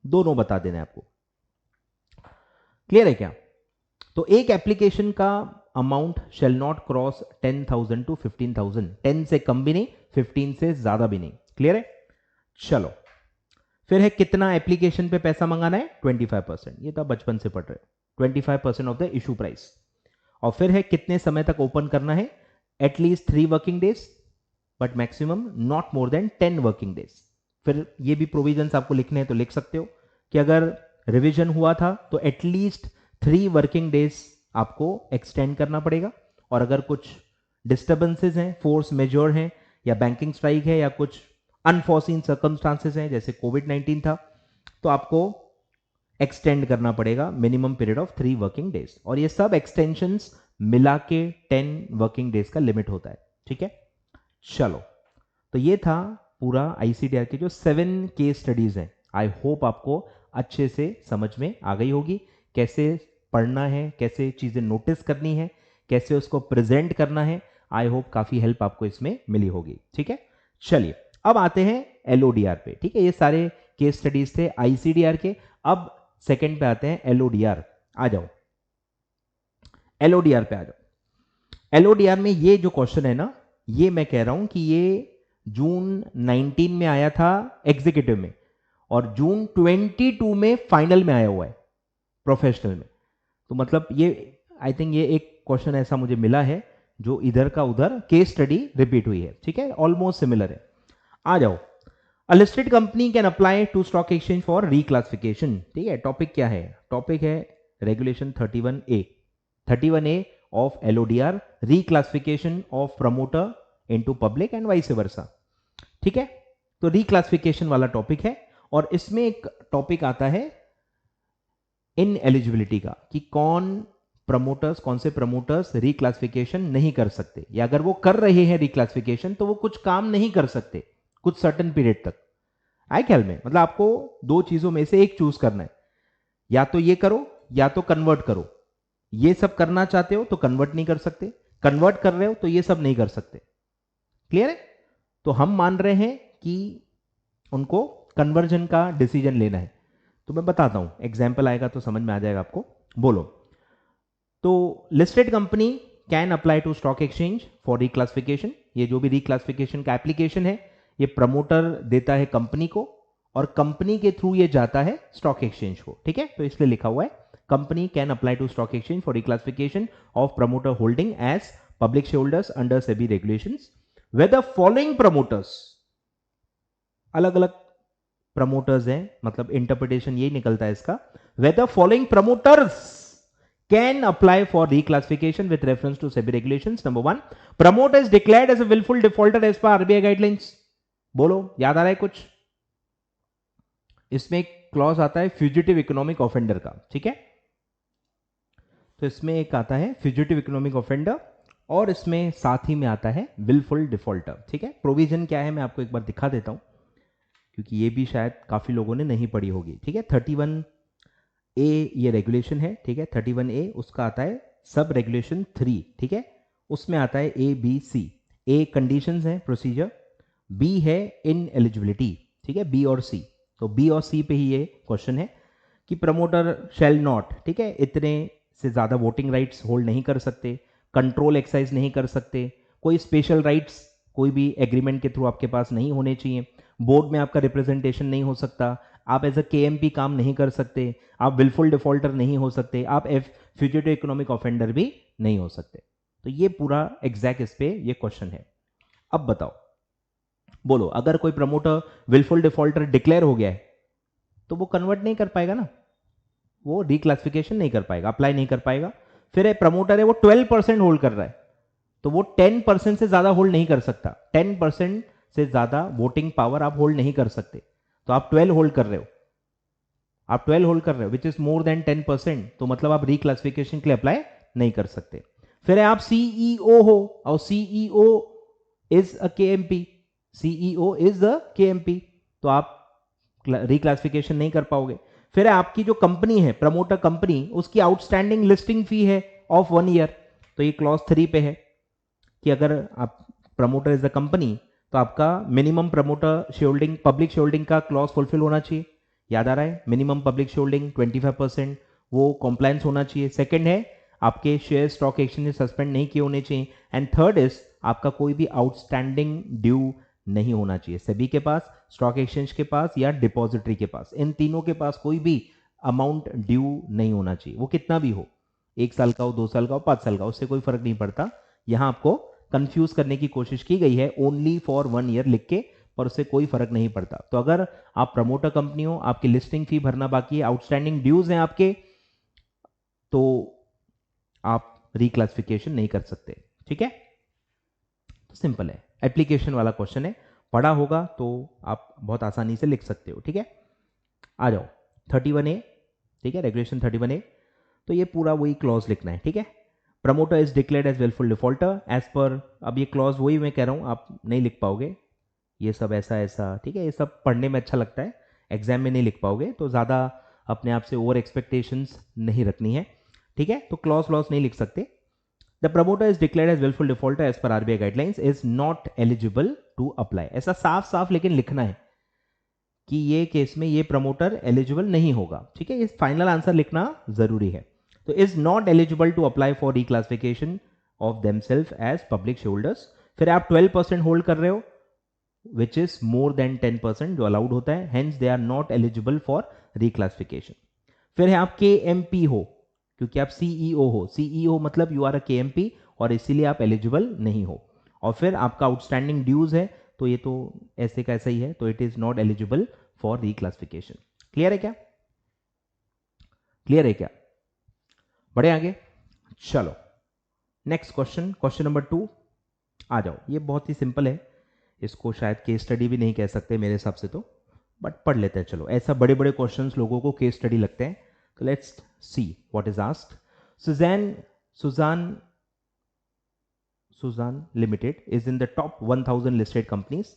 [SPEAKER 1] दोनों बता देना है आपको, क्लियर है क्या? तो एक एप्लीकेशन का amount shall not cross 10,000 to 15,000, 10 से कम भी नहीं, 15 से ज्यादा भी नहीं। क्लियर है? चलो, फिर है कितना एप्लीकेशन पे पैसा मंगाना है? 25%। ये तो बचपन से पढ़ रहे हो, 25% ऑफ द इशू प्राइस। और फिर है कितने समय तक ओपन करना है? At least 3 working days, but maximum not more than 10 working days. फिर ये भी प्रोविजंस आपको लिखने हैं तो लिख सकते हो कि अगर रिवीजन हुआ था तो एटलीस्ट 3 वर्किंग डेज आपको एक्सटेंड करना पड़ेगा, और अगर कुछ डिस्टर्बेंसेस हैं, फोर्स मेजर हैं, या बैंकिंग स्ट्राइक है, या कुछ अनफॉर्सीन सर्कमस्टांसेस हैं जैसे कोविड-19 था, तो आपको एक्सटेंड करना पड़ेगा minimum period of 3 working days. और ये सब एक्सटेंशंस मिला के 10 वर्किंग डेज का लिमिट होता है। ठीक है, चलो, तो ये था पूरा आईसीडीआर के जो 7 केस स्टडीज हैं। आई होप आपको अच्छे से समझ में आ गई होगी कैसे पढ़ना है, कैसे चीजें नोटिस करनी है, कैसे उसको प्रेजेंट करना है। आई होप काफी हेल्प आपको इसमें मिली होगी। ठीक है, चलिए अब आते हैं एलओडीआर पे। ठीक है, ये सारे केस स्टडीज थे आईसीडीआर के। अब सेकंड पे आते हैं एलओडीआर। आ जाओ, एलओडीआर पे आ जाओ। एलओडीआर में ये जो क्वेश्चन है ना, ये मैं कह रहा हूं कि ये जून 19 में आया था एग्जीक्यूटिव में, और जून 22 में फाइनल में आया हुआ है प्रोफेशनल में। तो मतलब ये आई थिंक ये एक क्वेश्चन ऐसा मुझे मिला है जो इधर का उधर केस स्टडी रिपीट हुई है। ठीक है, ऑलमोस्ट सिमिलर है। आ जाओ, a listed company can apply to stock exchange for reclassification. ठीक है, टॉपिक क्या है? टॉपिक है regulation 31A, 31A of LODR, reclassification of promoter into public and vice versa. ठीक है, तो रिक्लासिफिकेशन वाला टॉपिक है, और इसमें एक टॉपिक आता है इन एलिजिबिलिटी का, कि कौन से प्रमोटर्स रिक्लासिफिकेशन नहीं कर सकते, या अगर वो कर रहे हैं रिक्लासिफिकेशन तो वो कुछ काम नहीं कर सकते कुछ सर्टेन पीरियड तक। आए ख्याल में? मतलब आपको 2 चीजों में से एक चूज करना है, या तो ये करो या तो कन्वर्ट करो। ये सब करना चाहते हो तो कन्वर्ट नहीं कर सकते, कन्वर्ट कर रहे हो तो ये सब नहीं कर सकते। क्लियर है? तो हम मान रहे हैं कि उनको कन्वर्जन का डिसीजन लेना है। तो मैं बताता हूं, एग्जाम्पल आएगा तो समझ में आ जाएगा आपको। बोलो, तो listed company can apply to stock exchange for reclassification. ये जो भी रिक्लासिफिकेशन का एप्लीकेशन है, ये प्रमोटर देता है कंपनी को, और कंपनी के थ्रू ये जाता है स्टॉक एक्सचेंज को। ठीक है, तो इसलिए लिखा हुआ है company can apply to stock exchange for reclassification of promoter holding as public share holders under SEBI regulations where the following promoters, अलग अलग प्रमोटर्स हैं, मतलब इंटरप्रिटेशन यही निकलता है इसका, where the following promoters can apply for reclassification with reference to SEBI regulations. Number 1, promoter is declared as a willful defaulter as per RBI guidelines. बोलो, याद आ रहा है कुछ? इसमें एक क्लॉज आता है फ्यूजिटिव इकोनॉमिक ऑफेंडर का। ठीक है, तो इसमें एक आता है फ्यूजिटिव इकोनॉमिक ऑफेंडर, और इसमें साथ ही में आता है विलफुल डिफॉल्टर। ठीक है, प्रोविजन क्या है मैं आपको एक बार दिखा देता हूं, क्योंकि ये भी शायद काफी लोगों ने नहीं पढ़ी होगी। ठीक है, 31A ये रेगुलेशन है। ठीक है, 31A उसका आता है सब रेगुलेशन 3। ठीक है, उसमें आता है ABC। A कंडीशंस है प्रोसीजर, B है इन एलिजिबिलिटी। ठीक है, B और C, तो B और C पे ही ये क्वेश्चन है कि प्रमोटर शेल नॉट, ठीक है, इतने से ज्यादा वोटिंग राइट्स होल्ड नहीं कर सकते, कंट्रोल एक्सरसाइज नहीं कर सकते, कोई स्पेशल राइट्स कोई भी एग्रीमेंट के थ्रू आपके पास नहीं होने चाहिए, बोर्ड में आपका रिप्रेजेंटेशन नहीं हो सकता, आप एज अ केएमपी काम नहीं कर सकते, आप विलफुल डिफॉल्टर नहीं हो सकते, आप फ्यूजिटिव इकोनॉमिक ऑफेंडर भी नहीं हो सकते। तो ये पूरा एग्जैक्ट इस पे ये क्वेश्चन है। अब बताओ, बोलो, अगर कोई प्रमोटर विलफुल डिफॉल्टर डिक्लेयर हो गया है तो वो कन्वर्ट नहीं कर पाएगा ना, वो रिक्लासिफिकेशन नहीं कर पाएगा, अप्लाई नहीं कर पाएगा। फिर प्रमोटर है वो 12% होल्ड कर रहा है, तो वो 10% से ज्यादा होल्ड नहीं कर सकता। 10% से ज्यादा वोटिंग पावर आप होल्ड नहीं कर सकते, तो आप 12 होल्ड कर रहे हो, आप 12 होल्ड कर रहे हो विच इज मोर देन 10%, तो मतलब आप रिक्लासिफिकेशन के लिए अप्लाई नहीं कर सकते। फिर आप सीईओ हो और CEO is a KMP, CEO is the KMP, तो आप रिक्लासिफिकेशन नहीं कर पाओगे। फिर आपकी जो कंपनी है प्रमोटर कंपनी, उसकी आउटस्टैंडिंग लिस्टिंग फी है ऑफ 1 ईयर, तो ये क्लॉज 3 पे है कि अगर आप प्रमोटर इज द कंपनी तो आपका minimum promoter share holding, public share holding का क्लॉज फुलफिल होना चाहिए। याद आ रहा है? मिनिमम पब्लिक शेयर होल्डिंग 25%, वो कॉम्प्लायंस होना चाहिए। सेकंड है आपके शेयर स्टॉक एक्सचेंज में सस्पेंड नहीं किए होने चाहिए, एंड थर्ड इज आपका कोई भी आउटस्टैंडिंग ड्यू नहीं होना चाहिए सेबी के पास, स्टॉक एक्सचेंज के पास या डिपॉजिटरी के पास, इन तीनों के पास कोई भी अमाउंट ड्यू नहीं होना चाहिए, वो कितना भी हो, 1 साल का हो, 2 साल का हो, 5 साल का, उससे कोई फर्क नहीं पड़ता। यहां आपको कंफ्यूज करने की कोशिश की गई है ओनली फॉर 1 ईयर लिख के, पर उससे कोई फर्क नहीं पड़ता। तो अगर आप प्रमोटर कंपनी हो, आपकी लिस्टिंग फी भरना बाकी है, आउटस्टैंडिंग ड्यूज हैं आपके, तो आप रिक्लासिफिकेशन नहीं कर सकते। ठीक है, तो सिंपल है, एप्लीकेशन वाला क्वेश्चन है, पढ़ा होगा तो आप बहुत आसानी से लिख सकते हो। ठीक है, आ जाओ 31A। ठीक है, रेगुलेशन 31A, तो ये पूरा वही क्लॉज लिखना है। ठीक है, promoter is declared as wilful defaulter as per, अब ये क्लॉज वही मैं कह रहा हूं, आप नहीं लिख पाओगे ये सब ऐसा ऐसा। ठीक है, ये सब पढ़ने में अच्छा लगता है, एग्जाम में नहीं लिख पाओगे, तो ज़्यादा अपने आप से ओवर एक्सपेक्टेशंस नहीं रखनी है। ठीक है, तो क्लॉज व्लॉज नहीं लिख सकते। The promoter is declared as wilful defaulter as per RBI guidelines is not eligible to apply, ऐसा साफ साफ लेकिन लिखना है कि ये केस में ये प्रमोटर एलिजिबल नहीं होगा। ठीक है, इस फाइनल आंसर लिखना जरूरी है। तो is not eligible to apply for reclassification of themself as public share holders. फिर आप 12% होल्ड कर रहे हो विच इज मोर देन 10% जो अलाउड होता है, hence they are not eligible for reclassification. फिर है आप KMP हो, क्योंकि आप CEO हो, CEO मतलब यू आर अ KMP और इसीलिए आप एलिजिबल नहीं हो। और फिर आपका आउटस्टैंडिंग ड्यूज है, तो ये तो ऐसे का ऐसा ही है, तो it is not eligible for reclassification. Clear है क्या? क्लियर है क्या? बढ़े आगे, चलो नेक्स्ट क्वेश्चन, क्वेश्चन नंबर 2 आ जाओ। ये बहुत ही सिंपल है, इसको शायद केस स्टडी भी नहीं कह सकते मेरे हिसाब से तो, बट पढ़ लेते हैं। चलो, ऐसा बड़े बड़े क्वेश्चंस लोगों को केस स्टडी लगते हैं, तो let's see what is asked. Suzanne Limited is in the top 1000 listed companies.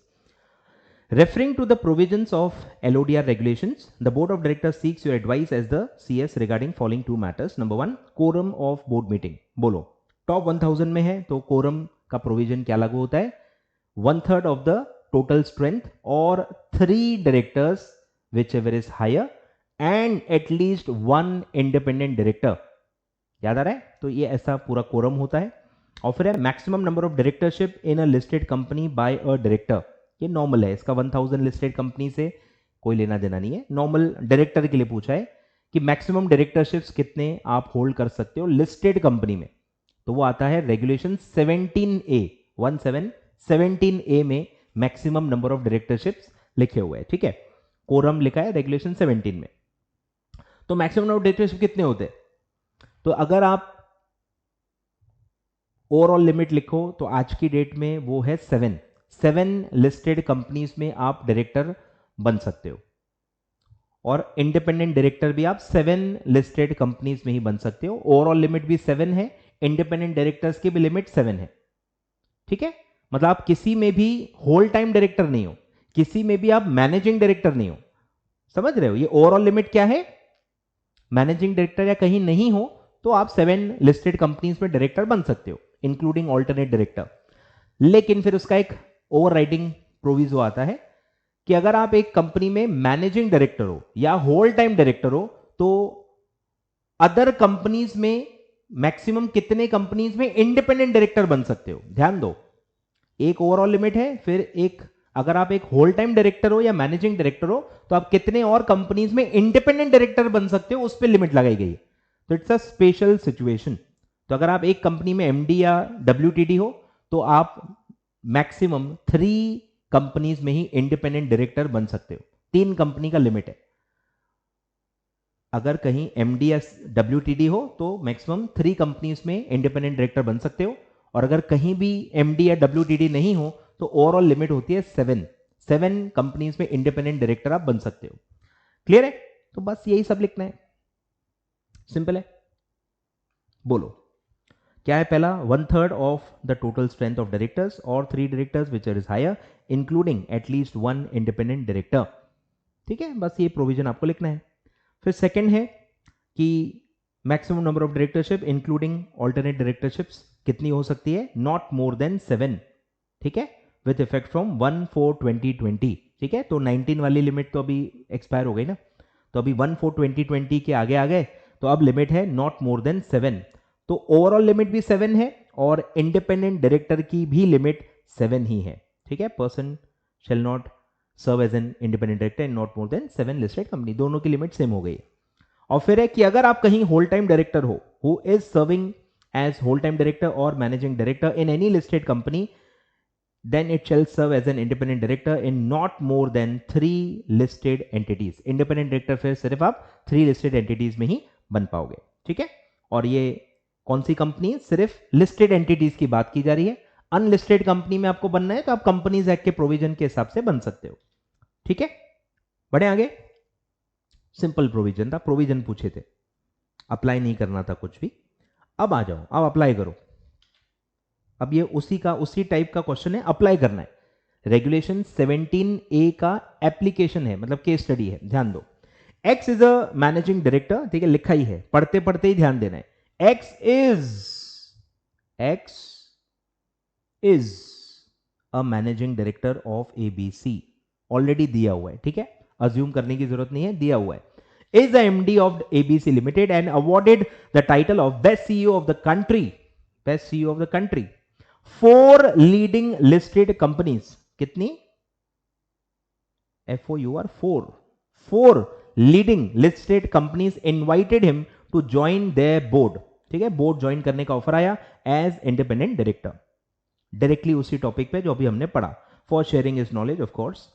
[SPEAKER 1] Referring to the provisions of LODR regulations, the board of directors seeks your advice as the CS regarding following 2 matters. Number 1, quorum of board meeting. बोलो, top 1000 में है तो quorum का provision क्या लागू होता है? 1/3 of the total strength or 3 directors whichever is higher and at least 1 independent director. याद आ रहा है? तो ये ऐसा पूरा quorum होता है। और फिर है maximum number of directorship in a listed company by a director. ये नॉर्मल है, इसका 1000 लिस्टेड कंपनी से कोई लेना देना नहीं है, नॉर्मल डायरेक्टर के लिए पूछा है कि मैक्सिमम डायरेक्टरशिप्स कितने आप होल्ड कर सकते हो लिस्टेड कंपनी में, तो वो आता है रेगुलेशन 17A 17A में मैक्सिमम नंबर ऑफ डायरेक्टरशिप्स लिखे हुए हैं। ठीक है, कोरम लिखा है रेगुलेशन 17 में। तो मैक्सिमम नंबर ऑफ डायरेक्टरशिप कितने होते हैं? तो अगर आप ओवरऑल लिमिट लिखो तो आज की डेट में वो है 7 लिस्टेड कंपनीज में आप डायरेक्टर बन सकते हो, और इंडिपेंडेंट डायरेक्टर भी आप 7 लिस्टेड कंपनीज में ही बन सकते हो। ओवरऑल लिमिट भी 7 है, इंडिपेंडेंट डायरेक्टर्स की भी लिमिट 7 है। ठीक है, मतलब आप किसी में भी होल टाइम डायरेक्टर नहीं हो, किसी में भी आप मैनेजिंग डायरेक्टर नहीं हो। समझ रहे हो? ये ओवरऑल लिमिट क्या है? मैनेजिंग डायरेक्टर या कहीं नहीं हो तो आप 7 लिस्टेड कंपनीज में डायरेक्टर बन सकते हो, इंक्लूडिंग ऑल्टरनेट डायरेक्टर। लेकिन फिर उसका एक ओवरराइडिंग प्रोविजो आता है कि अगर आप एक कंपनी में मैनेजिंग डायरेक्टर हो या होल टाइम डायरेक्टर हो तो अदर कंपनीज में मैक्सिमम कितने कंपनीज में इंडिपेंडेंट डायरेक्टर बन सकते हो? ध्यान दो, एक ओवरऑल लिमिट है, फिर एक अगर आप एक होल टाइम डायरेक्टर हो या मैनेजिंग डायरेक्टर हो तो आप कितने और कंपनीज में इंडिपेंडेंट डायरेक्टर बन सकते हो, उस पर लिमिट लगाई गई है। तो इट्स अ स्पेशल सिचुएशन। तो अगर आप एक कंपनी में MD या WTD हो तो आप मैक्सिमम 3 कंपनीज में ही इंडिपेंडेंट डायरेक्टर बन सकते हो, 3 कंपनी का लिमिट है। अगर कहीं MD या WTD हो तो मैक्सिमम 3 कंपनीज में इंडिपेंडेंट डायरेक्टर बन सकते हो, और अगर कहीं भी MD या WTD नहीं हो तो ओवरऑल लिमिट होती है 7 कंपनीज में इंडिपेंडेंट डायरेक्टर आप बन सकते हो। क्लियर है? तो बस यही सब लिखना है, सिंपल है। बोलो क्या है पहला? 1/3 of the total strength of directors और 3 directors which are is higher including at least 1 independent director. ठीक है, बस ये प्रोविजन आपको लिखना है। फिर सेकंड है कि maximum number of directorship including alternate directorships कितनी हो सकती है? Not more than 7। ठीक है, विथ इफेक्ट फ्रॉम 1/4/2020। ठीक है, तो 19 वाली लिमिट तो अभी एक्सपायर हो गई ना, तो अभी 1/4/2020 के आगे आ गए, तो अब लिमिट है नॉट मोर देन 7। तो ओवरऑल लिमिट भी 7 है और इंडिपेंडेंट डायरेक्टर की भी लिमिट 7 ही है, ठीक है। Person shall not serve as an independent director in not more than 7 listed company, दोनों की लिमिट सेम हो गई। और फिर है कि अगर आप कहीं होल टाइम डायरेक्टर हो, who is serving as whole time director और managing director in any listed company, then it shall serve as an independent director in not more than 3 listed entities. Independent director फिर सिर्फ आप 3 listed entities में ही बन पाओगे, ठीक है। और ये कौन सी कंपनी? सिर्फ listed entities की बात की जा रही है। अनलिस्टेड कंपनी में आपको बनना है तो आप कंपनीज एक्ट के प्रोविजन के हिसाब से बन सकते हो, ठीक है। बढ़े आगे। सिंपल प्रोविजन था, प्रोविजन पूछे थे, अप्लाई नहीं करना था कुछ भी। अब आ जाओ, अब अप्लाई करो। अब ये उसी टाइप का क्वेश्चन है, अप्लाई करना है। रेगुलेशन 17A का एप्लीकेशन है, मतलब केस स्टडी है, ध्यान दो। X is a managing director, ठीक है, लिखा ही है, पढ़ते पढ़ते ही ध्यान देना है। X is a managing director of ABC, already दिया हुआ है, ठीक है, अज्यूम करने की जरूरत नहीं है, दिया हुआ है। Is the MD of ABC limited and awarded the title of best CEO of the country, best CEO of the country. 4 leading listed companies, कितनी? FOUR 4 leading listed companies invited him to join their board, ठीक है, board join करने का offer आया as independent director. Directly उसी topic पे जो अभी हमने पढ़ा, for sharing his knowledge of course.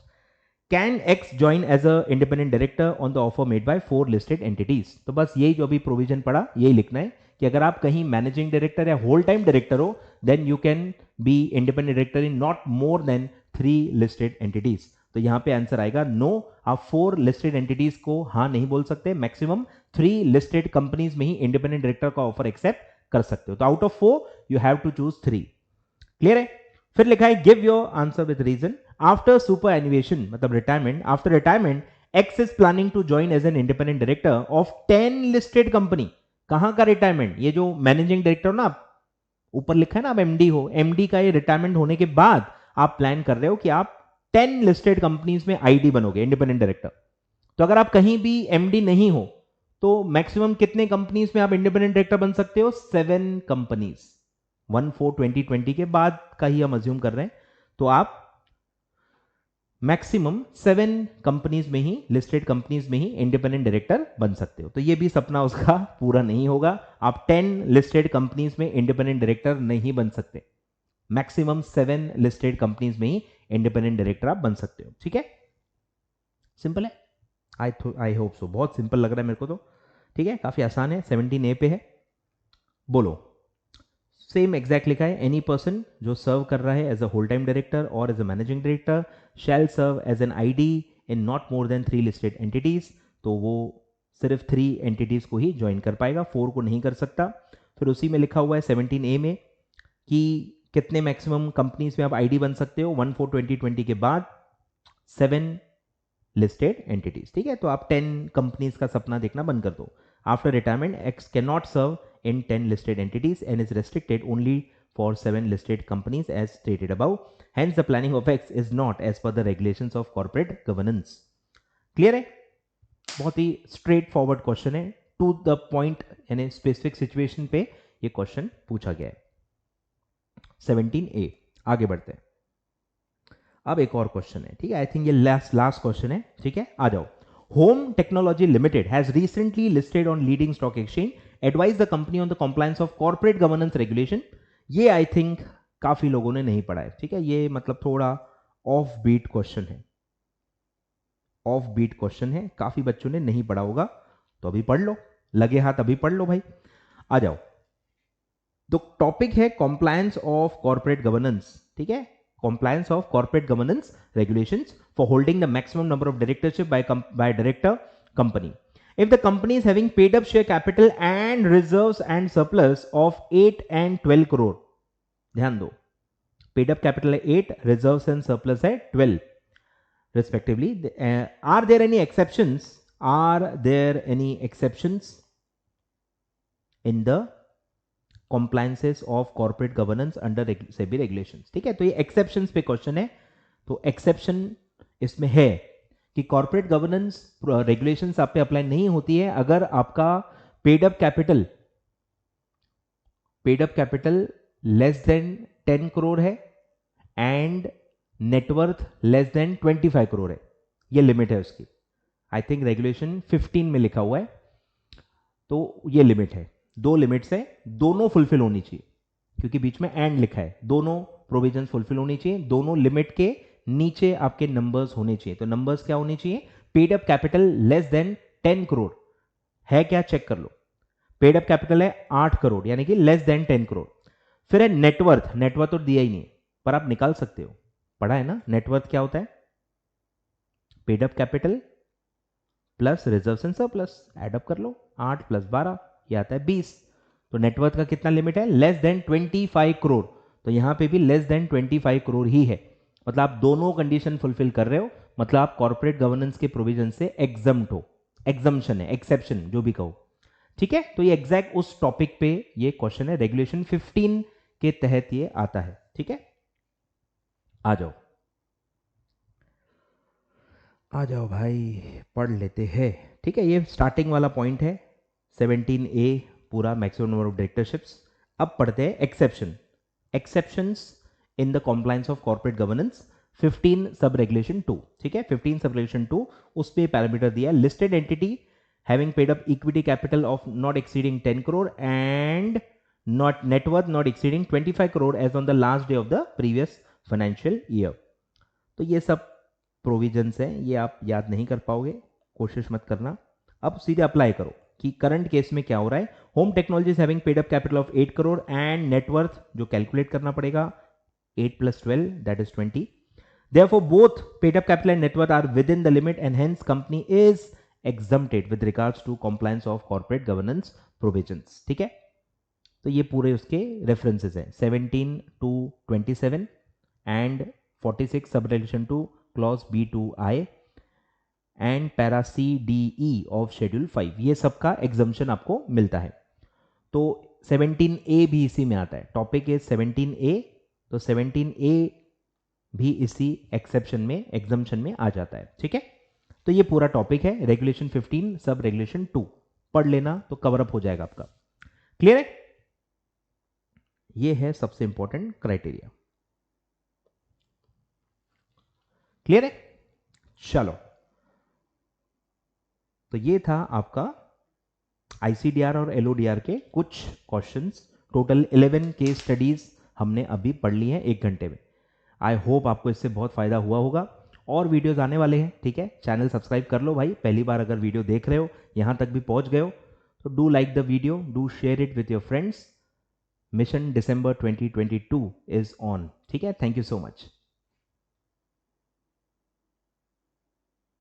[SPEAKER 1] Can X join as a independent director on the offer made by 4 listed entities. तो बस यही जो अभी प्रोविजन पड़ा, यही लिखना है कि अगर आप कहीं मैनेजिंग डायरेक्टर या होल टाइम डायरेक्टर हो, then you can be independent director in not more than 3 listed entities. तो यहां पे आंसर आएगा नो। आप 4 लिस्टेड एंटिटीज को हाँ नहीं बोल सकते, मैक्सिमम 3 लिस्टेड कंपनीज में ही इंडिपेंडेंट डायरेक्टर का ऑफर एक्सेप्ट कर सकते हो। तो out of 4 you have to choose 3। Clear है? फिर लिखा है give your answer with reason. After superannuation मतलब retirement, after retirement X is planning to join as an independent director of 10 listed company. कहां का रिटायरमेंट? ये जो managing director हो ना, ऊपर लिखा है ना आप MD हो, MD का ये रिटायरमेंट होने के बाद आप प्लान कर रहे हो कि आप 10 लिस्टेड कंपनीज में ID बनोगे, इंडिपेंडेंट डायरेक्टर। तो अगर आप कहीं भी MD नहीं हो तो मैक्सिमम कितने कंपनीज में आप इंडिपेंडेंट डायरेक्टर बन सकते हो? 7 कंपनीज। 1/4/2020 के बाद का ही हम अज्यूम कर रहे हैं, तो आप मैक्सिमम 7 कंपनीज में ही, लिस्टेड कंपनीज में ही इंडिपेंडेंट डायरेक्टर बन सकते हो। तो ये भी सपना उसका पूरा नहीं होगा, आप 10 लिस्टेड कंपनीज में इंडिपेंडेंट डायरेक्टर नहीं बन सकते, मैक्सिमम 7 लिस्टेड कंपनीज में ही इंडिपेंडेंट डायरेक्टर आप बन सकते हो, ठीक है। सिंपल है, आई होप सो। बहुत सिंपल लग रहा है मेरे को तो, ठीक है, काफी आसान है। 17A पे है, बोलो। सेम एग्जैक्ट लिखा है, एनी पर्सन जो सर्व कर रहा है as a whole time director और as a managing director shall serve as an ID in not more than 3 listed entities. तो वो सिर्फ 3 एंटिटीज को ही ज्वाइन कर पाएगा, 4 को नहीं कर सकता। फिर उसी में लिखा हुआ है 17A में कि कितने मैक्सिमम कंपनीज में आप ID बन सकते हो? 1/4/2020 के बाद 7 लिस्टेड एंटिटीज, ठीक है। तो आप 10 कंपनीज का सपना देखना बंद कर दो। After retirement X can not serve in 10 listed entities and is restricted only for 7 listed companies as stated above. Hence, the planning of X is not as per the regulations of corporate governance. Clear है? बहुत ही straight forward question है, to the point, यानी specific situation पे ये question पूछा गया है। 17A, आगे बढ़ते हैं। अब एक और क्वेश्चन है, ठीक है, आई थिंक ये लास्ट क्वेश्चन है, ठीक है, आ जाओ। Home technology limited has recently listed on leading stock exchange, advise the company on the compliance of corporate governance regulation. ये आई थिंक काफी लोगों ने नहीं पढ़ा है, ठीक है, ये मतलब थोड़ा ऑफ बीट क्वेश्चन है, ऑफ बीट क्वेश्चन है, काफी बच्चों ने नहीं पढ़ा होगा, तो अभी पढ़ लो, लगे हाथ अभी पढ़ लो भाई। आ जाओ, तो टॉपिक है कॉम्प्लायंस ऑफ कॉर्पोरेट गवर्नेंस, ठीक है, compliance of corporate governance regulations for holding the maximum number of directorship by director company. If the company is having paid up share capital and reserves and surplus of 8 and 12 crore, ध्यान दो, paid up capital है 8, reserves and surplus है 12 respectively. Are there any exceptions? Are there any exceptions in the compliances of corporate governance under SEBI regulations? ठीक है, तो ये exceptions पे question है। तो exception इसमें है कि corporate governance regulations आप पे अप्लाई नहीं होती है अगर आपका paid up capital paid up capital less than 10 crore है and net worth less than 25 crore है, ये लिमिट है उसकी। आई थिंक रेगुलेशन 15 में लिखा हुआ है, तो ये लिमिट है। दो लिमिट्स है, दोनों फुलफिल होनी चाहिए, क्योंकि बीच में एंड लिखा है, दोनों प्रोविजन फुलफिल होनी चाहिए, दोनों लिमिट के नीचे आपके नंबर्स होने चाहिए। तो नंबर्स क्या होने चाहिए? Paid up capital less than 10 crore है क्या, चेक कर लो। पेड अप कैपिटल है 8 करोड़, यानी कि लेस देन 10 करोड़। फिर है नेटवर्थ, नेटवर्थ तो दिया ही नहीं पर आप निकाल सकते हो, पढ़ा है ना। नेटवर्थ क्या होता है? Paid up capital plus reserves and surplus, add up कर लो, 8 प्लस 12 ये आता है 20। तो नेटवर्थ का कितना लिमिट है? Less than 25 crore. तो यहां पे भी लेस देन 25 करोड़ ही है, मतलब आप दोनों कंडीशन फुलफिल कर रहे हो, मतलब आप कॉर्पोरेट गवर्नेंस के प्रोविजन से एग्जम्प्ट हो। एग्जम्पशन है, एक्सेप्शन जो भी कहो, ठीक है। तो ये एग्जैक्ट उस टॉपिक पे ये क्वेश्चन है, रेगुलेशन 15 के तहत ये आता है, ठीक है। आ जाओ आ जाओ भाई, पढ़ लेते हैं, ठीक है। ये स्टार्टिंग वाला पॉइंट है 17A पूरा, मैक्सिमम नंबर ऑफ डायरेक्टरशिप्स। अब पढ़ते हैं exception, exceptions in the compliance of corporate governance 15 sub regulation 2, ठीक है। 15 सब रेगुलेशन 2, उस पे पैरामीटर दिया, listed entity having paid up equity capital of not exceeding 10 crore and not net worth not exceeding 25 crore as on the last day of the previous financial year। तो ये सब provisions हैं, ये आप याद नहीं कर पाओगे, कोशिश मत करना। अब सीधे अप्लाई करो कि करंट केस में क्या हो रहा है। Home technologies having paid up capital of 8 crore and net worth जो कैलकुलेट करना पड़ेगा 8 + 12 that is 20। Therefore, both paid up capital and net worth are within the limit and hence company is exempted with regards to compliance of corporate governance provisions, ठीक है। तो ये पूरे उसके references हैं 17 to 27 and 46 sub regulation 2 clause B2I and para CDE of schedule 5, ये सब का एग्जम्पशन आपको मिलता है। तो 17A भी इसी में आता है, टॉपिक इज 17A, तो 17A भी इसी एक्सेप्शन में, एग्जम्पशन में आ जाता है, ठीक है। तो ये पूरा टॉपिक है रेगुलेशन 15 सब रेगुलेशन 2, पढ़ लेना तो कवर अप हो जाएगा आपका। क्लियर है? ये है सबसे इंपॉर्टेंट क्राइटेरिया। क्लियर है? चलो, तो ये था आपका ICDR और LODR के कुछ क्वेश्चंस। टोटल 11 केस स्टडीज हमने अभी पढ़ ली हैं 1 घंटे में। आई होप आपको इससे बहुत फायदा हुआ होगा। और वीडियोस आने वाले हैं, ठीक है। चैनल सब्सक्राइब कर लो भाई, पहली बार अगर वीडियो देख रहे हो, यहां तक भी पहुंच गए हो तो do like the video, do share it with your friends. Mission December 2022 is on, ठीक है। Thank you so much.